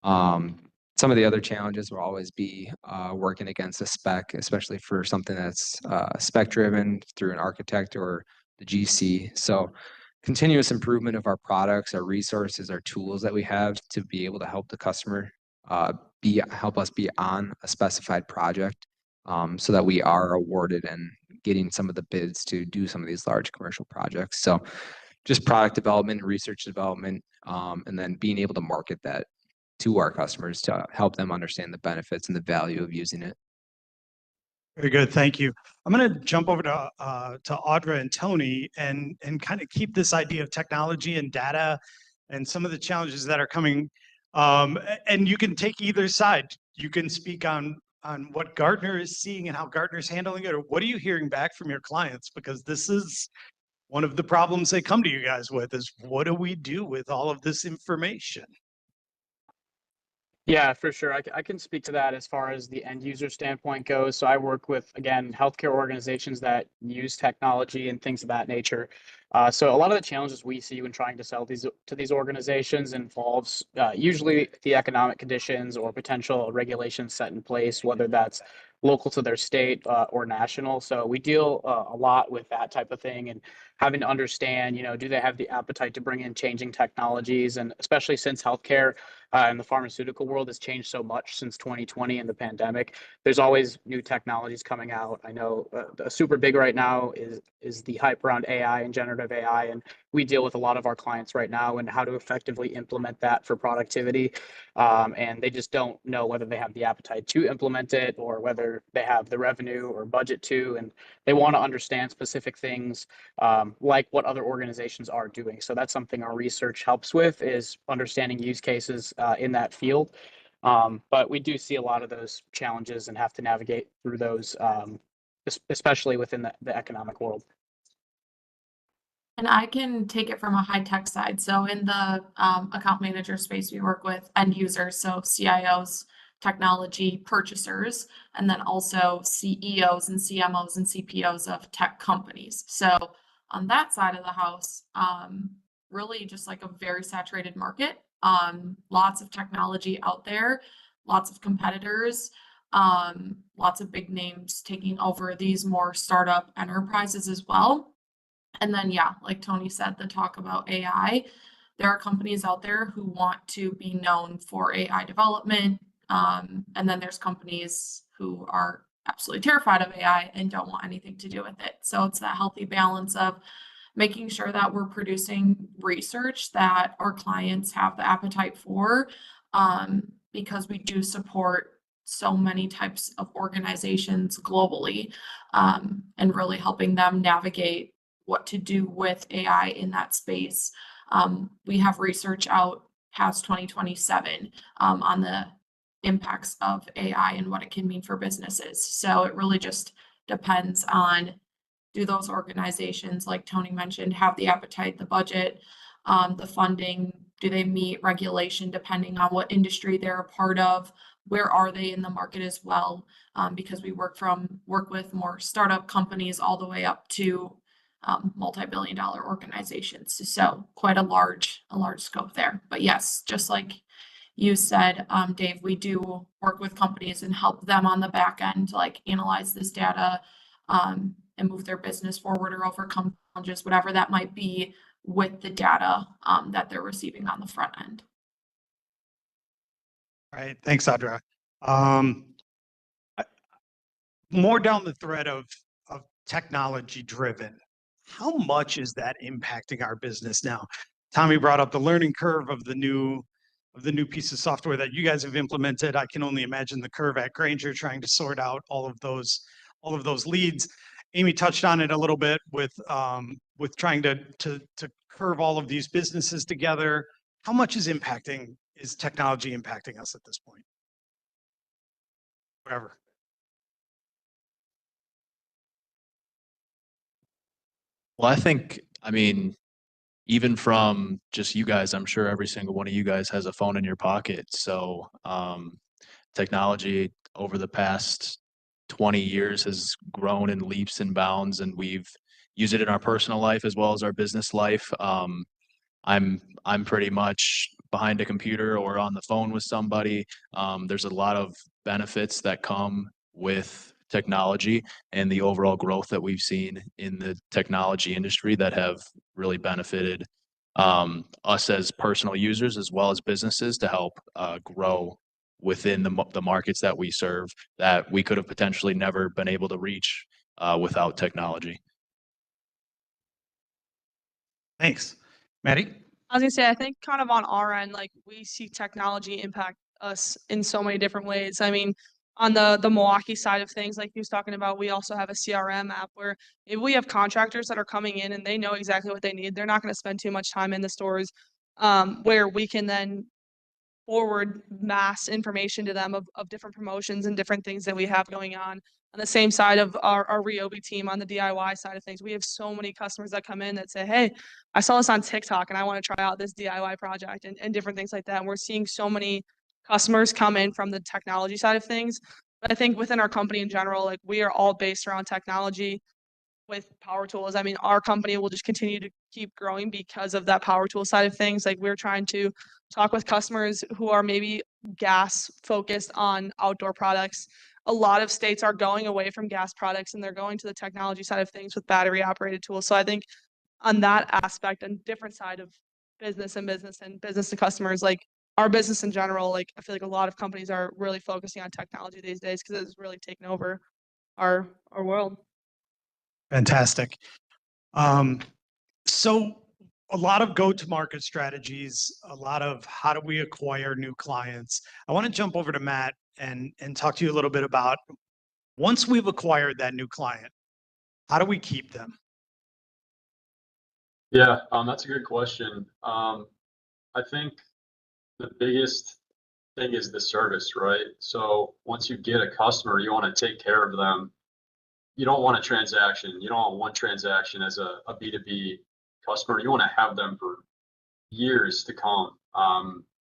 Some of the other challenges will always be working against a spec, especially for something that's spec driven through an architect or the GC. So continuous improvement of our products, our resources, our tools that we have to be able to help the customer help us be on a specified project, so that we are awarded and getting some of the bids to do some of these large commercial projects. So just product development, research development, and then being able to market that to our customers to help them understand the benefits and the value of using it. Very good, thank you. I'm going to jump over to Audra and Tony and kind of keep this idea of technology and data and some of the challenges that are coming. And you can take either side. You can speak on what Gartner is seeing and how Gartner's handling it, or what are you hearing back from your clients? Because this is one of the problems they come to you guys with, is what do we do with all of this information? Yeah, for sure. I can speak to that as far as the end user standpoint goes. So I work with, again, healthcare organizations that use technology and things of that nature. So a lot of the challenges we see when trying to sell to these organizations involves usually the economic conditions or potential regulations set in place, whether that's local to their state or national. So we deal a lot with that type of thing, and having to understand, do they have the appetite to bring in changing technologies? And especially since healthcare and the pharmaceutical world has changed so much since 2020 and the pandemic. There's always new technologies coming out. I know super big right now is the hype around AI and generative AI, and we deal with a lot of our clients right now and how to effectively implement that for productivity. And they just don't know whether they have the appetite to implement it or whether they have the revenue or budget to, and they want to understand specific things like what other organizations are doing. So that's something our research helps with, is understanding use cases in that field. But we do see a lot of those challenges and have to navigate through those, especially within the economic world. And I can take it from a high tech side. So in the account manager space, we work with end users, so CIOs, technology purchasers, and then also CEOs and CMOs and CPOs of tech companies. So on that side of the house, really just like a very saturated market. Lots of technology out there, lots of competitors, lots of big names taking over these more startup enterprises as well. And then, yeah, like Tony said, the talk about AI, there are companies out there who want to be known for AI development. And then there's companies who are absolutely terrified of AI and don't want anything to do with it. So it's that healthy balance of making sure that we're producing research that our clients have the appetite for, because we do support so many types of organizations globally, and really helping them navigate what to do with AI in that space. We have research out past 2027 on the impacts of AI and what it can mean for businesses. So it really just depends on, do those organizations, like Tony mentioned, have the appetite, the budget, the funding? Do they meet regulation depending on what industry they're a part of? Where are they in the market as well? Because we work with more startup companies all the way up to multi-billion-dollar organizations. So quite a large scope there. But yes, just like you said, Dave, we do work with companies and help them on the back end, like analyze this data, and move their business forward or overcome challenges, whatever that might be, with the data that they're receiving on the front end. All right, thanks, Audra. More down the thread of technology driven, how much is that impacting our business now? Tommy brought up the learning curve of the new piece of software that you guys have implemented. I can only imagine the curve at Grainger trying to sort out all of those leads. Amy touched on it a little bit with trying to curve all of these businesses together. How much is technology impacting us at this point? Whatever. Well, I mean, even from just you guys, I'm sure every single one of you guys has a phone in your pocket. So technology over the past 20 years has grown in leaps and bounds, and we've used it in our personal life as well as our business life. I'm pretty much behind a computer or on the phone with somebody. There's a lot of benefits that come with technology and the overall growth that we've seen in the technology industry that have really benefited us as personal users as well as businesses to help grow within the markets that we serve that we could have potentially never been able to reach without technology. Thanks. Maddie? I was gonna say, I think kind of on our end, like we see technology impact us in so many different ways. I mean, on the Milwaukee side of things, like he was talking about, we also have a CRM app where if we have contractors that are coming in and they know exactly what they need, they're not going to spend too much time in the stores, where we can then forward mass information to them of different promotions and different things that we have going on. On the same side of our Ryobi team, on the DIY side of things, we have so many customers that come in that say, hey, I saw this on TikTok and I want to try out this DIY project and different things like that. And we're seeing so many customers come in from the technology side of things. But I think within our company in general, like we are all based around technology with power tools. I mean, our company will just continue to keep growing because of that power tool side of things. Like we're trying to talk with customers who are maybe gas focused on outdoor products. A lot of states are going away from gas products and they're going to the technology side of things with battery operated tools. So I think on that aspect and different side of business and business to customers, like our business in general. Like I feel like a lot of companies are really focusing on technology these days because it's really taken over our world. Fantastic. So a lot of go-to-market strategies, a lot of how do we acquire new clients. I want to jump over to Matt and talk to you a little bit about once we've acquired that new client, how do we keep them? Yeah, that's a good question. I think the biggest thing is the service, right? So once you get a customer, you want to take care of them. You don't want a transaction. You don't want one transaction as a B2B customer. You want to have them for years to come.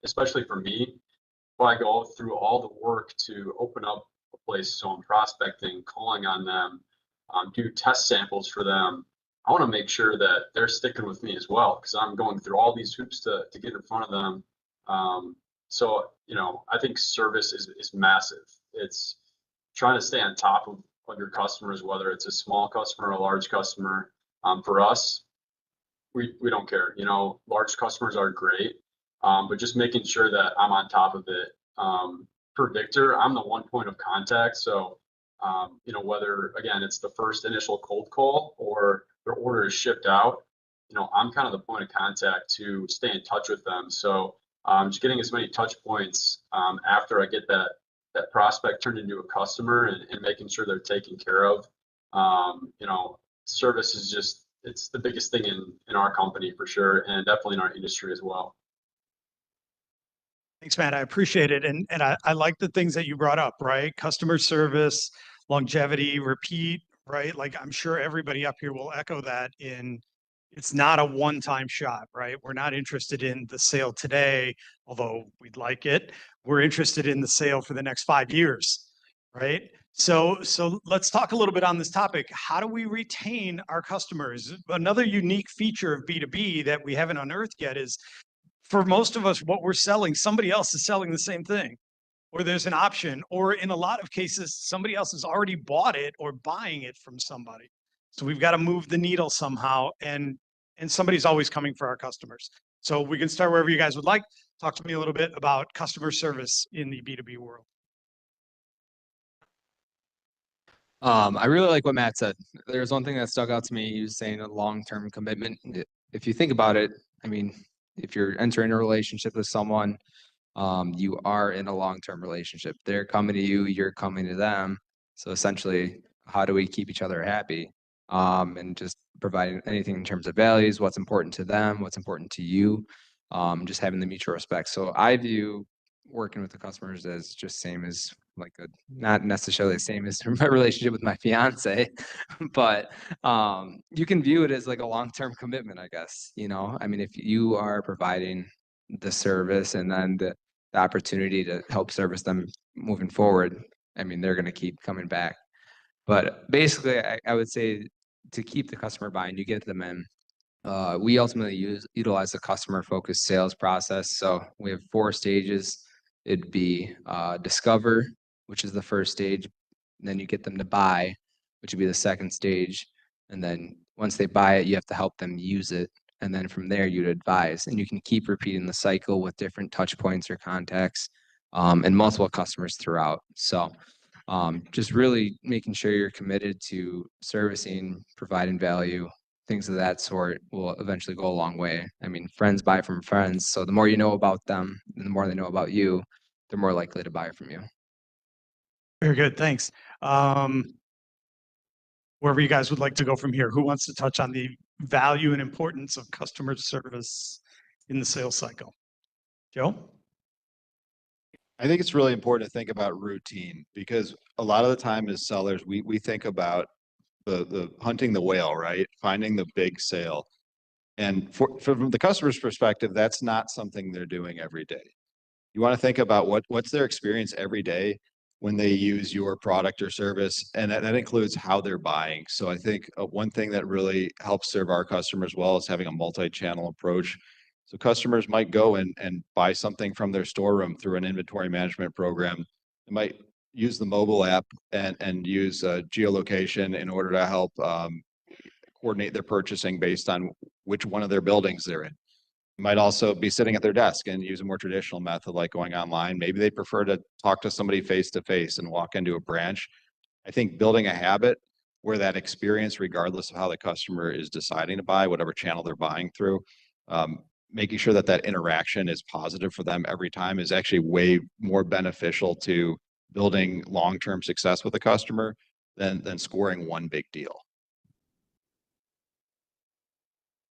Especially for me, if I go through all the work to open up a place, so I'm prospecting, calling on them, do test samples for them. I want to make sure that they're sticking with me as well because I'm going through all these hoops to get in front of them. So, you know, I think service is massive. It's trying to stay on top of your customers, whether it's a small customer or a large customer. For us, we don't care. You know, large customers are great, but just making sure that I'm on top of it. For Victor, I'm the one point of contact. So, you know, whether again it's the first initial cold call or their order is shipped out, you know, I'm kind of the point of contact to stay in touch with them. So, just getting as many touch points after I get that prospect turned into a customer and making sure they're taken care of. You know, service is just, it's the biggest thing in our company for sure, and definitely in our industry as well. Thanks, Matt. I appreciate it. And I like the things that you brought up, right? Customer service, longevity, repeat, right? Like I'm sure everybody up here will echo that it's not a one-time shot, right? We're not interested in the sale today, although we'd like it. We're interested in the sale for the next 5 years, right? So let's talk a little bit on this topic. How do we retain our customers? Another unique feature of B2B that we haven't unearthed yet is for most of us, what we're selling, somebody else is selling the same thing, or there's an option, or in a lot of cases, somebody else has already bought it or buying it from somebody. So we've got to move the needle somehow, and somebody's always coming for our customers. So we can start wherever you guys would like. Talk to me a little bit about customer service in the B2B world. I really like what Matt said. There's one thing that stuck out to me. He was saying a long-term commitment. If you think about it, I mean, if you're entering a relationship with someone, you are in a long-term relationship. They're coming to you, you're coming to them. So essentially, how do we keep each other happy? And just providing anything in terms of values, what's important to them, what's important to you, just having the mutual respect. So I view working with the customers as just same as like not necessarily the same as my relationship with my fiance, but you can view it as like a long-term commitment, I guess. You know, I mean, if you are providing the service and then the opportunity to help service them moving forward, I mean, they're going to keep coming back. But basically, I would say to keep the customer buying, you get them in. We ultimately utilize the customer-focused sales process. So we have 4 stages. It'd be discover, which is the first stage. And then you get them to buy, which would be the second stage. And then once they buy it, you have to help them use it. And then from there, you'd advise. And you can keep repeating the cycle with different touch points or contacts and multiple customers throughout. So just really making sure you're committed to servicing, providing value, things of that sort will eventually go a long way. I mean, friends buy from friends. So the more you know about them, and the more they know about you, they're more likely to buy from you. Very good. Thanks. Wherever you guys would like to go from here, who wants to touch on the value and importance of customer service in the sales cycle? Joe? I think it's really important to think about routine because a lot of the time as sellers, we think about the hunting the whale, right? Finding the big sale. And from the customer's perspective, that's not something they're doing every day. You want to think about what's their experience every day when they use your product or service, and that includes how they're buying. So I think one thing that really helps serve our customers well is having a multi-channel approach. So customers might go and buy something from their storeroom through an inventory management program. They might use the mobile app and use geolocation in order to help coordinate their purchasing based on which one of their buildings they're in. Might also be sitting at their desk and use a more traditional method like going online. Maybe they prefer to talk to somebody face to face and walk into a branch. I think building a habit where that experience, regardless of how the customer is deciding to buy, whatever channel they're buying through, making sure that that interaction is positive for them every time is actually way more beneficial to building long-term success with a customer than scoring one big deal.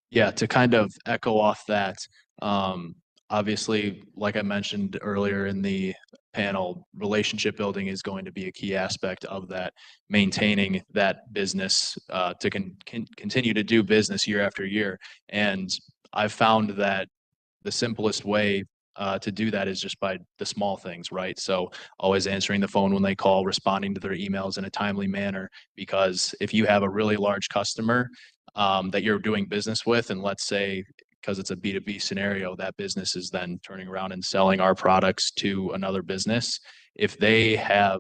Yeah, to kind of echo off that, obviously, like I mentioned earlier in the panel, relationship building is going to be a key aspect of that, maintaining that business to continue to do business year after year. And I've found that the simplest way to do that is just by the small things, right? So always answering the phone when they call, responding to their emails in a timely manner, because if you have a really large customer that you're doing business with, and let's say, because it's a B2B scenario, that business is then turning around and selling our products to another business. If they have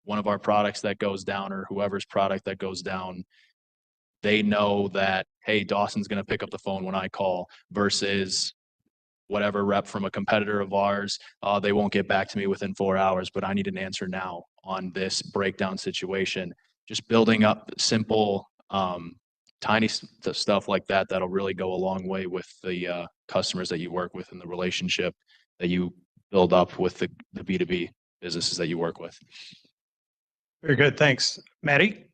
one of our products that goes down or whoever's product that goes down, they know that, hey, Dawson's going to pick up the phone when I call versus whatever rep from a competitor of ours. They won't get back to me within 4 hours, but I need an answer now on this breakdown situation. Just building up simple, tiny stuff like that, that'll really go a long way with the customers that you work with and the relationship that you build up with the B2B businesses that you work with. Very good. Thanks. Maddie?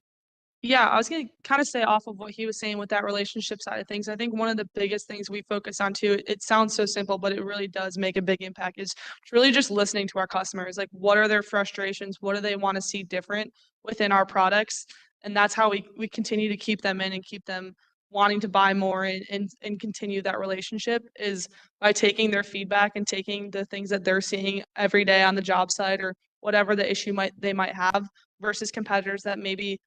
Yeah, I was going to kind of stay off of what he was saying with that relationship side of things. I think one of the biggest things we focus on too, it sounds so simple, but it really does make a big impact, is really just listening to our customers. Like, what are their frustrations? What do they want to see different within our products? And that's how we continue to keep them in and keep them wanting to buy more and continue that relationship, is by taking their feedback and taking the things that they're seeing every day on the job site or whatever the issue they might have, versus competitors that maybe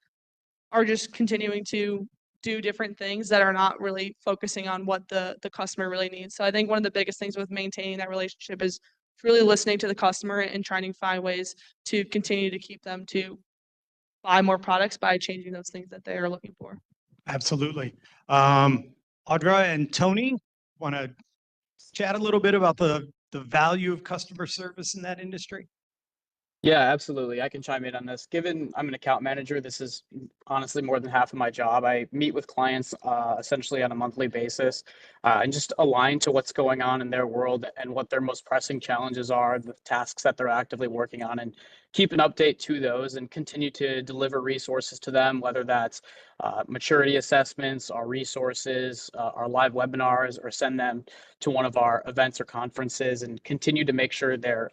are just continuing to do different things that are not really focusing on what the customer really needs. So I think one of the biggest things with maintaining that relationship is really listening to the customer and trying to find ways to continue to keep them to buy more products by changing those things that they are looking for. Absolutely. Audra and Tony, want to chat a little bit about the value of customer service in that industry? Yeah, absolutely. I can chime in on this. Given I'm an account manager, this is honestly more than half of my job. I meet with clients essentially on a monthly basis and just align to what's going on in their world and what their most pressing challenges are, the tasks that they're actively working on, and keep an update to those and continue to deliver resources to them, whether that's maturity assessments, our resources, our live webinars, or send them to one of our events or conferences and continue to make sure they're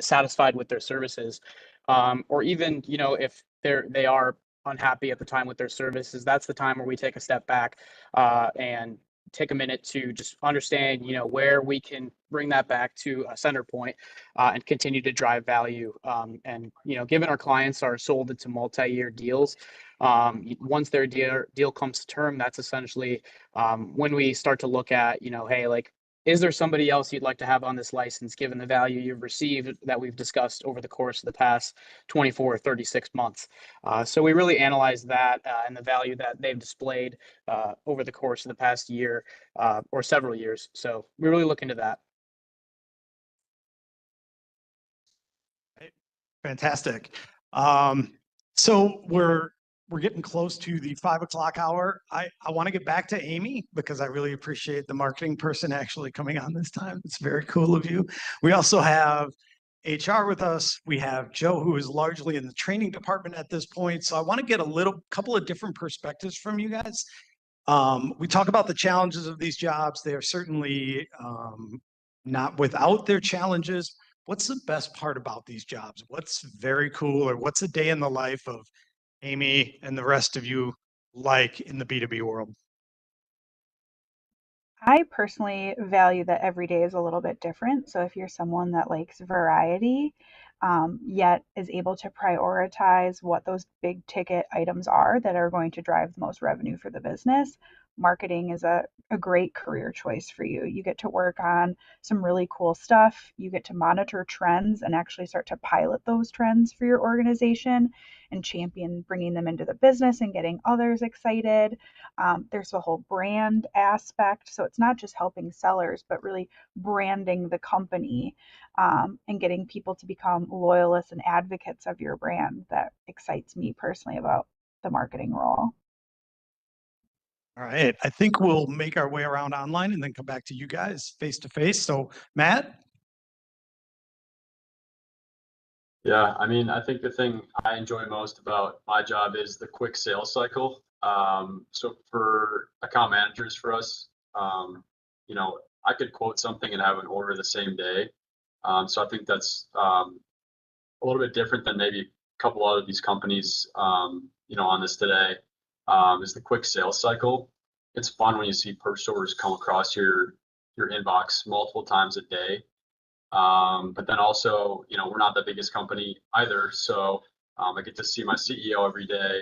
satisfied with their services. Or even, if they are unhappy at the time with their services, that's the time where we take a step back and take a minute to just understand, where we can bring that back to a center point and continue to drive value. And, given our clients are sold into multi-year deals, once their deal comes to term, that's essentially when we start to look at, hey, like, is there somebody else you'd like to have on this license, given the value you've received that we've discussed over the course of the past 24 or 36 months? So we really analyze that and the value that they've displayed over the course of the past year or several years. So we really look into that. Fantastic. So we're getting close to the 5 o'clock hour. I want to get back to Amy because I really appreciate the marketing person actually coming on this time. It's very cool of you. We also have HR with us. We have Joe, who is largely in the training department at this point. So I want to get couple of different perspectives from you guys. We talk about the challenges of these jobs. They are certainly not without their challenges. What's the best part about these jobs? What's very cool, or what's a day in the life of Amy and the rest of you like in the B2B world? I personally value that every day is a little bit different. So if you're someone that likes variety, yet is able to prioritize what those big ticket items are that are going to drive the most revenue for the business, marketing is a great career choice for you. You get to work on some really cool stuff. You get to monitor trends and actually start to pilot those trends for your organization and champion bringing them into the business and getting others excited. There's a whole brand aspect. So it's not just helping sellers, but really branding the company and getting people to become loyalists and advocates of your brand. That excites me personally about the marketing role. All right, I think we'll make our way around online and then come back to you guys face to face. So Matt? Yeah, I mean, I think the thing I enjoy most about my job is the quick sales cycle. So for account managers for us, you know, I could quote something and have an order the same day. So I think that's a little bit different than maybe a couple other these companies, you know, on this today, is the quick sales cycle. It's fun when you see purchase orders come across your inbox multiple times a day. But then also, you know, we're not the biggest company either. So I get to see my CEO every day.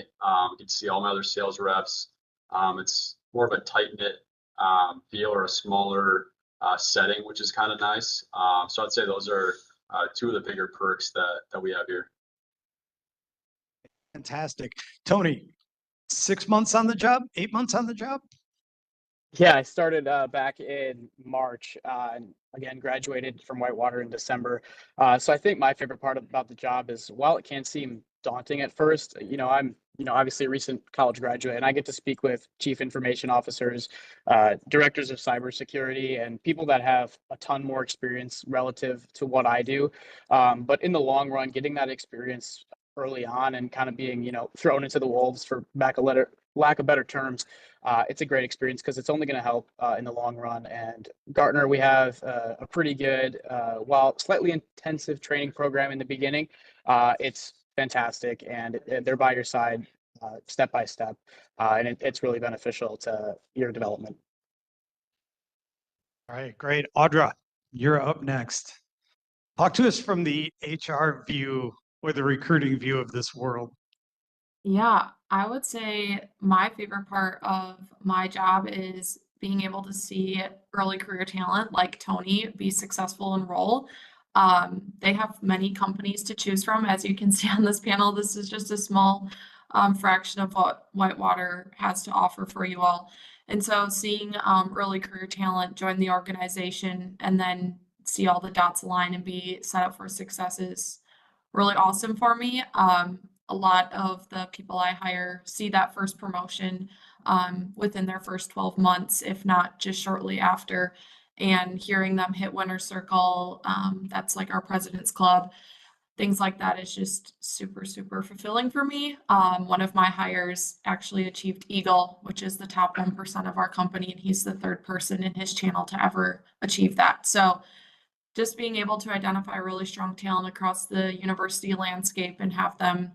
Get to see all my other sales reps. It's more of a tight-knit feel or a smaller setting, which is kind of nice. So I'd say those are two of the bigger perks that we have here. Fantastic. Tony, 6 months on the job, 8 months on the job? Yeah, I started back in March, and again graduated from Whitewater in December. So I think my favorite part about the job is, while it can seem daunting at first, I'm obviously a recent college graduate, and I get to speak with chief information officers, directors of cybersecurity, and people that have a ton more experience relative to what I do. But in the long run, getting that experience early on and kind of being thrown into the wolves, for lack of better terms, it's a great experience because it's only going to help in the long run. And Gartner, we have a pretty good, while slightly intensive training program in the beginning. It's fantastic, and they're by your side step by step, and it's really beneficial to your development. All right, great. Audra, you're up next. Talk to us from the HR view or the recruiting view of this world. Yeah, I would say my favorite part of my job is being able to see early career talent like Tony be successful and roll. They have many companies to choose from. As you can see on this panel, this is just a small fraction of what Whitewater has to offer for you all. And so seeing early career talent join the organization and then see all the dots align and be set up for success is really awesome for me. A lot of the people I hire see that first promotion within their first 12 months, if not just shortly after. And hearing them hit winner's circle, that's like our president's club. Things like that is just super, super fulfilling for me. One of my hires actually achieved Eagle, which is the top 1% of our company, and he's the third person in his channel to ever achieve that. So just being able to identify really strong talent across the university landscape and have them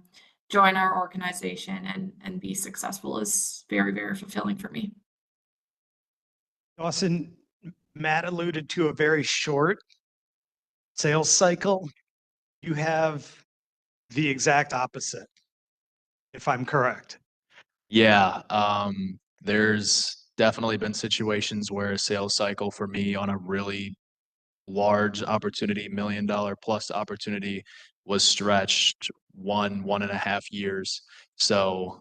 join our organization and be successful is very, very fulfilling for me. Dawson, Matt alluded to a very short sales cycle. You have the exact opposite, if I'm correct. Yeah, there's definitely been situations where a sales cycle for me on a really large opportunity, $1 million plus opportunity, was stretched 1.5 years. So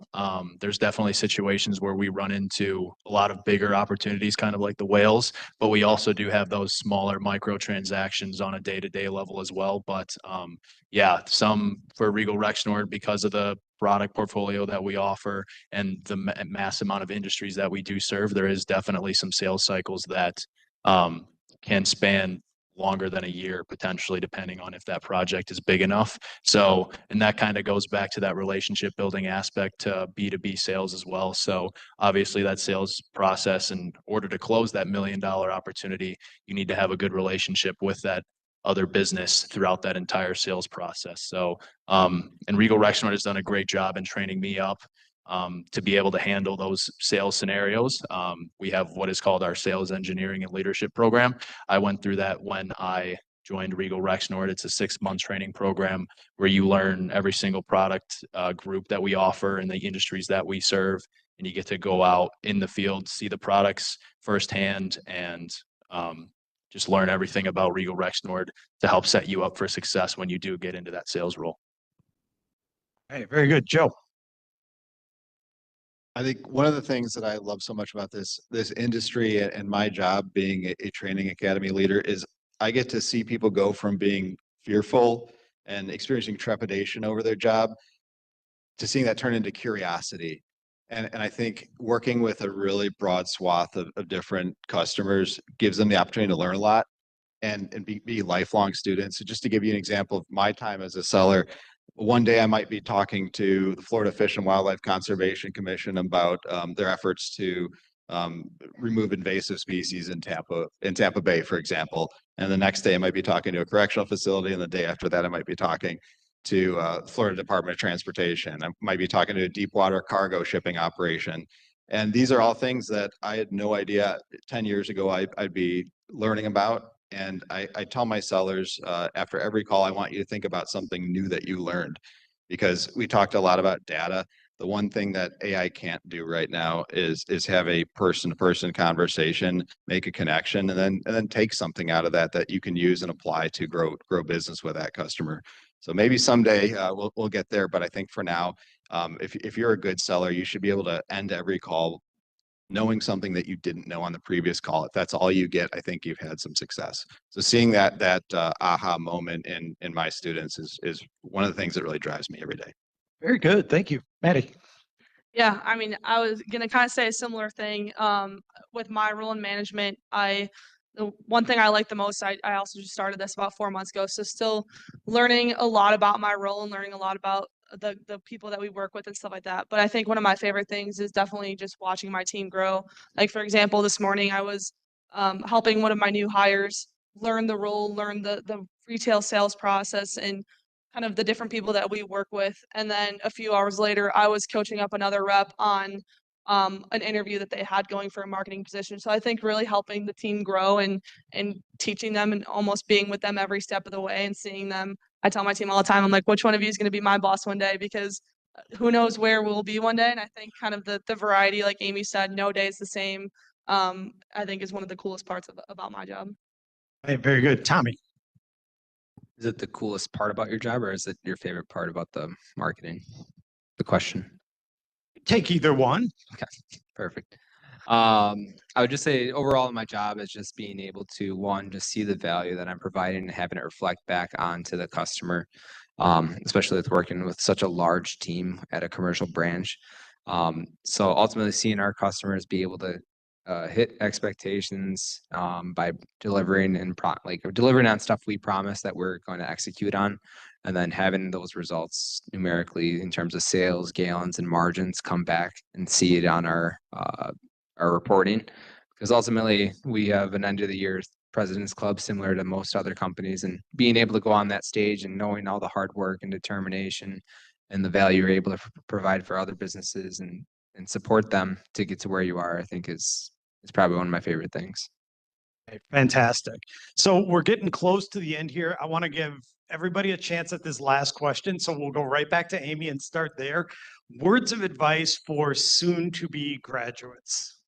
there's definitely situations where we run into a lot of bigger opportunities, kind of like the whales, but we also do have those smaller micro transactions on a day-to-day level as well. But yeah, some for Regal Rexnord, because of the product portfolio that we offer and the mass amount of industries that we do serve, there is definitely some sales cycles that can span longer than a year, potentially, depending on if that project is big enough. So, and that kind of goes back to that relationship building aspect to B2B sales as well. So obviously that sales process, in order to close that $1 million opportunity, you need to have a good relationship with that other business throughout that entire sales process. So, and Regal Rexnord has done a great job in training me up to be able to handle those sales scenarios. We have what is called our sales engineering and leadership program. I went through that when I joined Regal Rexnord. It's a 6-month training program where you learn every single product group that we offer and the industries that we serve. and you get to go out in the field, see the products firsthand, and just learn everything about Regal Rexnord to help set you up for success when you do get into that sales role. Hey, very good, Joe. I think one of the things that I love so much about this industry and my job being a training academy leader is I get to see people go from being fearful and experiencing trepidation over their job to seeing that turn into curiosity. And I think working with a really broad swath of different customers gives them the opportunity to learn a lot and be lifelong students. So just to give you an example of my time as a seller, one day I might be talking to the Florida Fish and Wildlife Conservation Commission about their efforts to remove invasive species in Tampa Bay, for example. And the next day I might be talking to a correctional facility, and the day after that I might be talking to Florida Department of Transportation. I might be talking to a deep water cargo shipping operation. And these are all things that I had no idea 10 years ago I'd be learning about. And I tell my sellers after every call, I want you to think about something new that you learned, because we talked a lot about data. The one thing that AI can't do right now is have a person-to-person conversation, make a connection, and then take something out of that you can use and apply to grow business with that customer. So maybe someday we'll get there, but I think for now, if you're a good seller, you should be able to end every call knowing something that you didn't know on the previous call. If that's all you get, I think you've had some success. So seeing that aha moment in my students is one of the things that really drives me every day. Very good. Thank you, Maddie. Yeah, I mean, I was gonna kind of say a similar thing. With my role in management, the one thing I like the most, I also just started this about 4 months ago, so still learning a lot about my role and learning a lot about the people that we work with and stuff like that. But I think one of my favorite things is definitely just watching my team grow. Like, for example, this morning I was helping one of my new hires learn the role, learn the retail sales process, and kind of the different people that we work with. And then a few hours later, I was coaching up another rep on an interview that they had going for a marketing position. So I think really helping the team grow and teaching them and almost being with them every step of the way and seeing them. I tell my team all the time, I'm like, which one of you is going to be my boss one day? Because who knows where we'll be one day. And I think kind of the variety, like Amy said, no day is the same. I think is one of the coolest parts about my job. Hey, very good, Tommy. Is it the coolest part about your job, or is it your favorite part about the marketing? The question. Take either one. Okay, perfect. I would just say overall my job is just being able to, one, just see the value that I'm providing and having it reflect back onto the customer, especially with working with such a large team at a commercial branch. So ultimately seeing our customers be able to hit expectations by delivering and delivering on stuff we promise that we're going to execute on, and then having those results numerically in terms of sales, gallons, and margins come back and see it on our reporting. Because ultimately we have an end of the year President's Club similar to most other companies, and being able to go on that stage and knowing all the hard work and determination and the value you're able to provide for other businesses and support them to get to where you are, I think is probably one of my favorite things. Okay, fantastic. So we're getting close to the end here. I want to give everybody a chance at this last question. So we'll go right back to Amy and start there. Words of advice for soon-to-be graduates.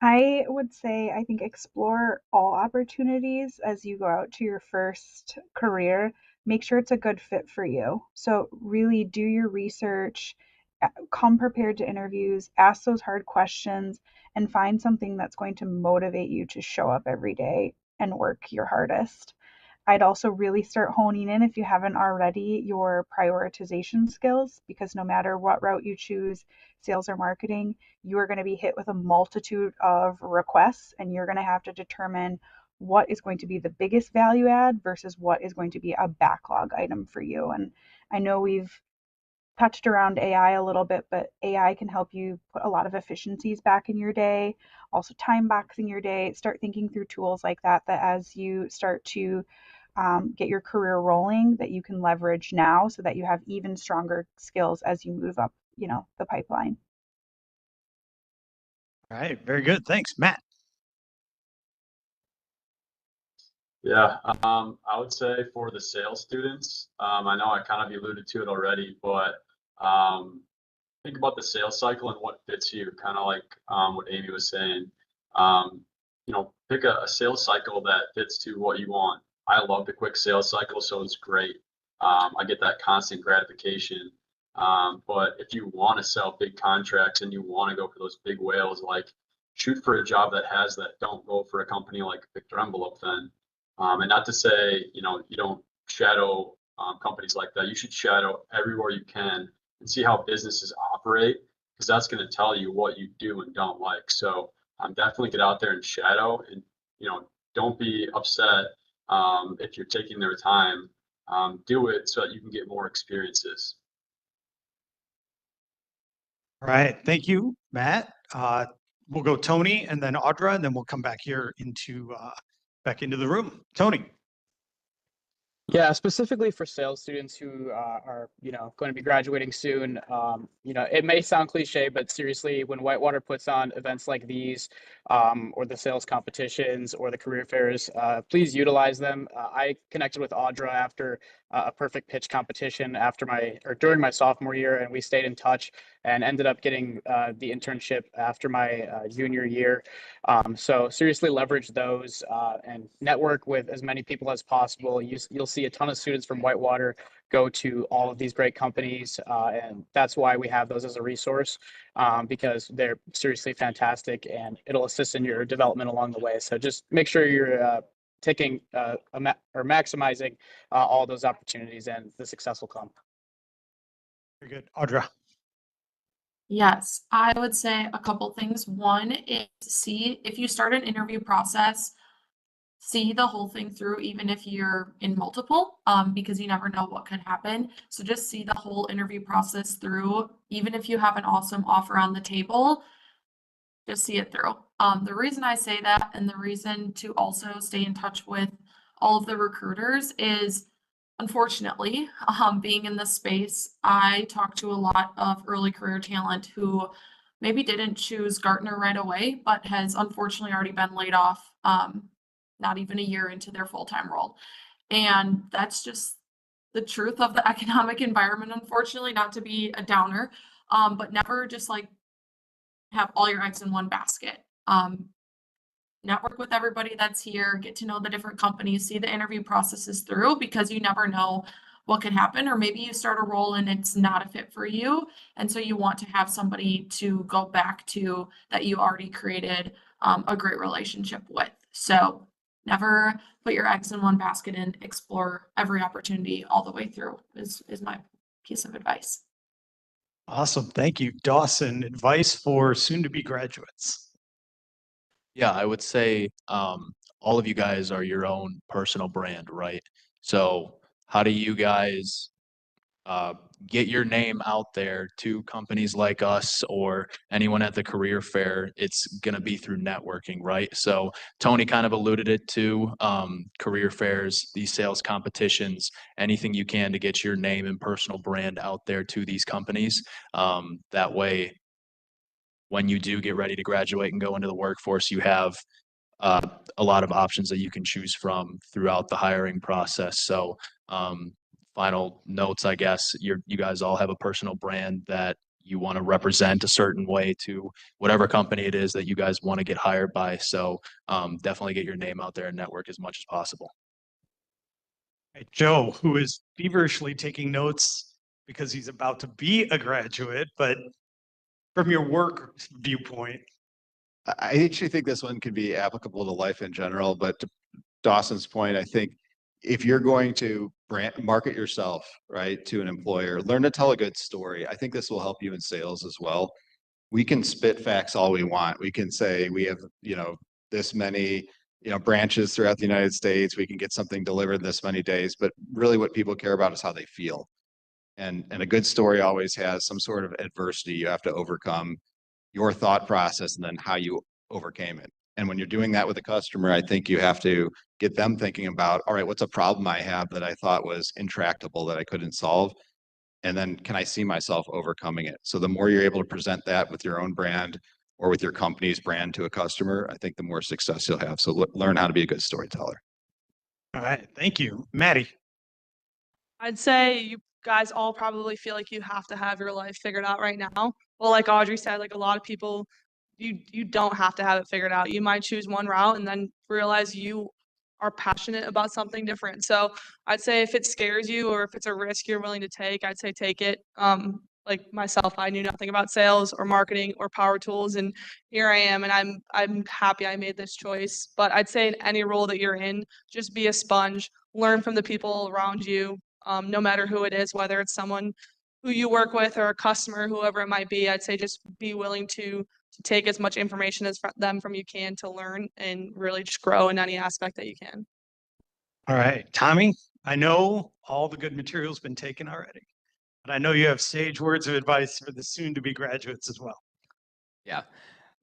I would say, I think explore all opportunities as you go out to your first career. Make sure it's a good fit for you. So really do your research, come prepared to interviews, ask those hard questions, and find something that's going to motivate you to show up every day and work your hardest. I'd also really start honing in, if you haven't already, your prioritization skills, because no matter what route you choose, sales or marketing, you are going to be hit with a multitude of requests, and you're going to have to determine what is going to be the biggest value add versus what is going to be a backlog item for you. And I know we've touched around AI a little bit, but AI can help you put a lot of efficiencies back in your day, also time boxing your day. Start thinking through tools like that as you start to get your career rolling, that you can leverage now so that you have even stronger skills as you move up, the pipeline. All right, very good. Thanks, Matt. Yeah, I would say for the sales students, I know I kind of alluded to it already, but think about the sales cycle and what fits you, kind of like what Amy was saying. Um, pick a sales cycle that fits to what you want. I love the quick sales cycle, so it's great. I get that constant gratification. But if you want to sell big contracts and you want to go for those big whales, like shoot for a job that has that. Don't go for a company like Victor Envelope then. And not to say, you don't shadow companies like that. You should shadow everywhere you can and see how businesses operate, because that's going to tell you what you do and don't like. So definitely get out there and shadow, and don't be upset if you're taking their time. Do it so that you can get more experiences. All right, thank you, Matt. We'll go Tony and then Audra, and then we'll come back here back into the room. Tony. Yeah, specifically for sales students who are, going to be graduating soon. It may sound cliche, but seriously, when Whitewater puts on events like these, or the sales competitions or the career fairs, please utilize them. I connected with Audra after a perfect pitch competition during my sophomore year, and we stayed in touch and ended up getting the internship after my junior year. So seriously leverage those and network with as many people as possible. You'll see a ton of students from Whitewater go to all of these great companies, and that's why we have those as a resource, because they're seriously fantastic and it'll assist in your development along the way. So just make sure you're taking or maximizing all those opportunities, and the success will come. Very good. Audra. Yes, I would say a couple things. One is see if you start an interview process, see the whole thing through, even if you're in multiple, because you never know what could happen. So just see the whole interview process through, even if you have an awesome offer on the table, just see it through. The reason I say that, and the reason to also stay in touch with all of the recruiters is, unfortunately, being in this space, I talk to a lot of early career talent who maybe didn't choose Gartner right away, but has unfortunately already been laid off, not even a year into their full-time role. And that's just the truth of the economic environment, unfortunately, not to be a downer, but never just like have all your eggs in one basket. Network with everybody that's here, get to know the different companies, see the interview processes through, because you never know what could happen. Or maybe you start a role and it's not a fit for you, and so you want to have somebody to go back to that you already created a great relationship with. So never put your eggs in one basket, and explore every opportunity all the way through is my piece of advice. Awesome. Thank you. Dawson, advice for soon-to-be graduates. Yeah, I would say all of you guys are your own personal brand, right? So how do you guys get your name out there to companies like us or anyone at the career fair? It's going to be through networking, right? So Tony kind of alluded it to career fairs, these sales competitions, anything you can to get your name and personal brand out there to these companies. That way, when you do get ready to graduate and go into the workforce, you have a lot of options that you can choose from throughout the hiring process. So final notes, I guess, you guys all have a personal brand that you want to represent a certain way to whatever company it is that you guys want to get hired by. So definitely get your name out there and network as much as possible. Right, Joe, who is feverishly taking notes because he's about to be a graduate, but from your work viewpoint. I actually think this one could be applicable to life in general, but to Dawson's point, I think if you're going to market yourself, right, to an employer, learn to tell a good story. I think this will help you in sales as well. We can spit facts all we want. We can say we have, this many, branches throughout the United States. We can get something delivered in this many days, but really what people care about is how they feel. And a good story always has some sort of adversity you have to overcome, your thought process, and then how you overcame it. And when you're doing that with a customer, I think you have to get them thinking about, all right, what's a problem I have that I thought was intractable that I couldn't solve? And then can I see myself overcoming it? So the more you're able to present that with your own brand or with your company's brand to a customer, I think the more success you'll have. So learn how to be a good storyteller. All right. Thank you. Maddie. I'd say you guys all probably feel like you have to have your life figured out right now. Well, like Audrey said, like a lot of people, you don't have to have it figured out. You might choose one route and then realize you are passionate about something different. So I'd say if it scares you or if it's a risk you're willing to take, I'd say take it. Like myself, I knew nothing about sales or marketing or power tools, and here I am, and I'm happy I made this choice. But I'd say in any role that you're in, just be a sponge, learn from the people around you, no matter who it is, whether it's someone who you work with or a customer, whoever it might be. I'd say just be willing to take as much information as them from you can to learn and really just grow in any aspect that you can. All right, Tommy, I know all the good material's been taken already, but I know you have sage words of advice for the soon-to-be graduates as well. Yeah.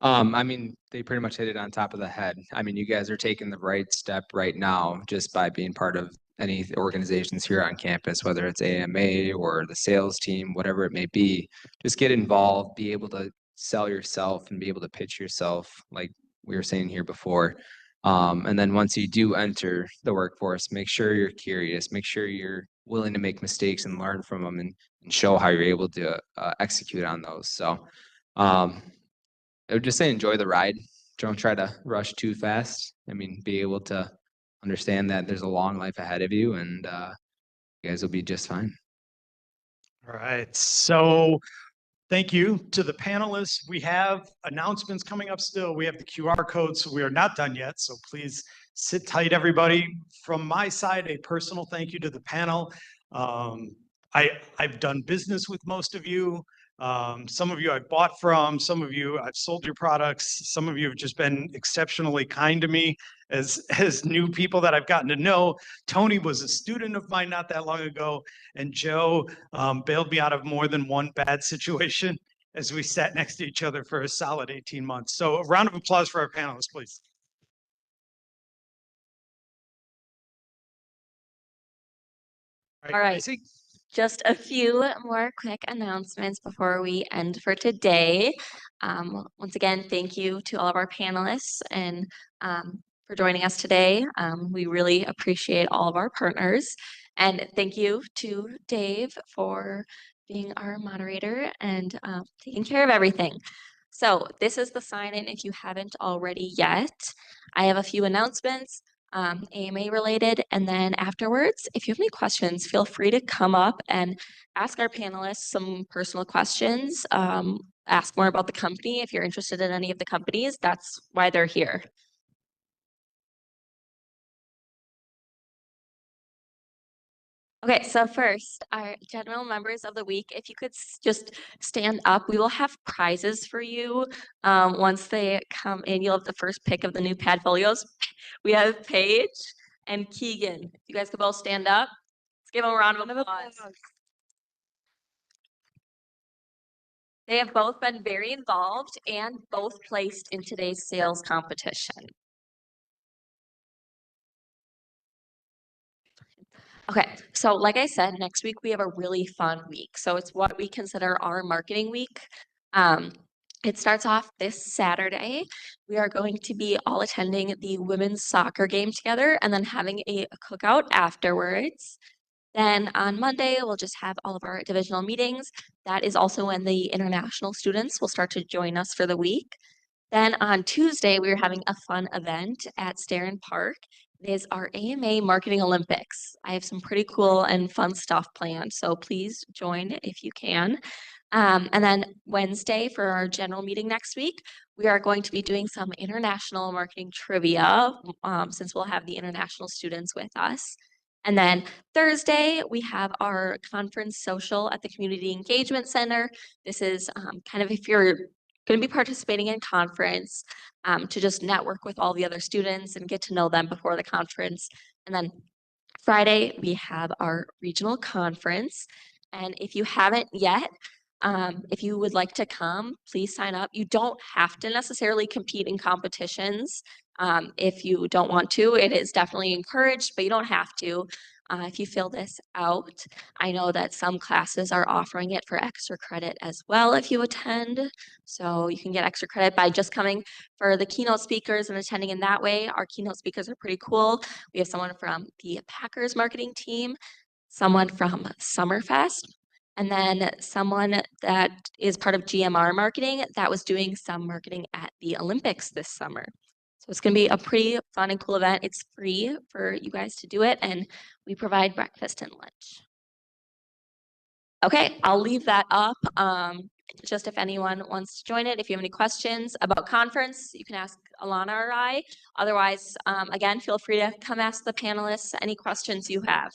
I mean, they pretty much hit it on top of the head. I mean, you guys are taking the right step right now just by being part of any organizations here on campus, whether it's AMA or the sales team, whatever it may be. Just get involved, be able to sell yourself and be able to pitch yourself, like we were saying here before. And then once you do enter the workforce, make sure you're curious, make sure you're willing to make mistakes and learn from them and show how you're able to execute on those. So, I would just say enjoy the ride. Don't try to rush too fast. I mean, be able to understand that there's a long life ahead of you, and you guys will be just fine. All right, so thank you to the panelists. We have announcements coming up still. We have the QR code, so we are not done yet. So please sit tight, everybody. From my side, a personal thank you to the panel. I've done business with most of you. Some of you I've bought from, some of you I've sold your products. Some of you have just been exceptionally kind to me as new people that I've gotten to know. Tony was a student of mine not that long ago, and Joe bailed me out of more than one bad situation as we sat next to each other for a solid 18 months. So a round of applause for our panelists, please. All right. Casey? Just a few more quick announcements before we end for today. Once again, thank you to all of our panelists and for joining us today. We really appreciate all of our partners. And thank you to Dave for being our moderator and taking care of everything. So this is the sign-in if you haven't already yet. I have a few announcements. AMA related. And then afterwards, if you have any questions, feel free to come up and ask our panelists some personal questions. Ask more about the company. If you're interested in any of the companies, that's why they're here. Okay, so first, our general members of the week, if you could just stand up, we will have prizes for you. Once they come in, you'll have the first pick of the new pad folios. We have Paige and Keegan. If you guys could both stand up, let's give them a round of applause. They have both been very involved and both placed in today's sales competition. Okay, so like I said, next week we have a really fun week. So it's what we consider our marketing week. It starts off this Saturday. We are going to be all attending the women's soccer game together and then having a cookout afterwards. Then on Monday, we'll just have all of our divisional meetings. That is also when the international students will start to join us for the week. Then on Tuesday, we are having a fun event at Starin Park. It is our AMA Marketing Olympics. I have some pretty cool and fun stuff planned, so please join if you can. And then Wednesday for our general meeting next week, we are going to be doing some international marketing trivia since we'll have the international students with us. And then Thursday, we have our conference social at the Community Engagement Center. This is kind of if you're going to be participating in conference to just network with all the other students and get to know them before the conference. And then Friday, we have our regional conference. And if you haven't yet, if you would like to come, please sign up. You don't have to necessarily compete in competitions. If you don't want to, it is definitely encouraged, but you don't have to. If you fill this out, I know that some classes are offering it for extra credit as well if you attend. So you can get extra credit by just coming for the keynote speakers and attending in that way. Our keynote speakers are pretty cool. We have someone from the Packers marketing team, someone from Summerfest, and then someone that is part of GMR marketing that was doing some marketing at the Olympics this summer. So it's going to be a pretty fun and cool event. It's free for you guys to do it, and we provide breakfast and lunch. Okay, I'll leave that up. Just if anyone wants to join it, if you have any questions about conference, you can ask Alana or I. Otherwise, again, feel free to come ask the panelists any questions you have.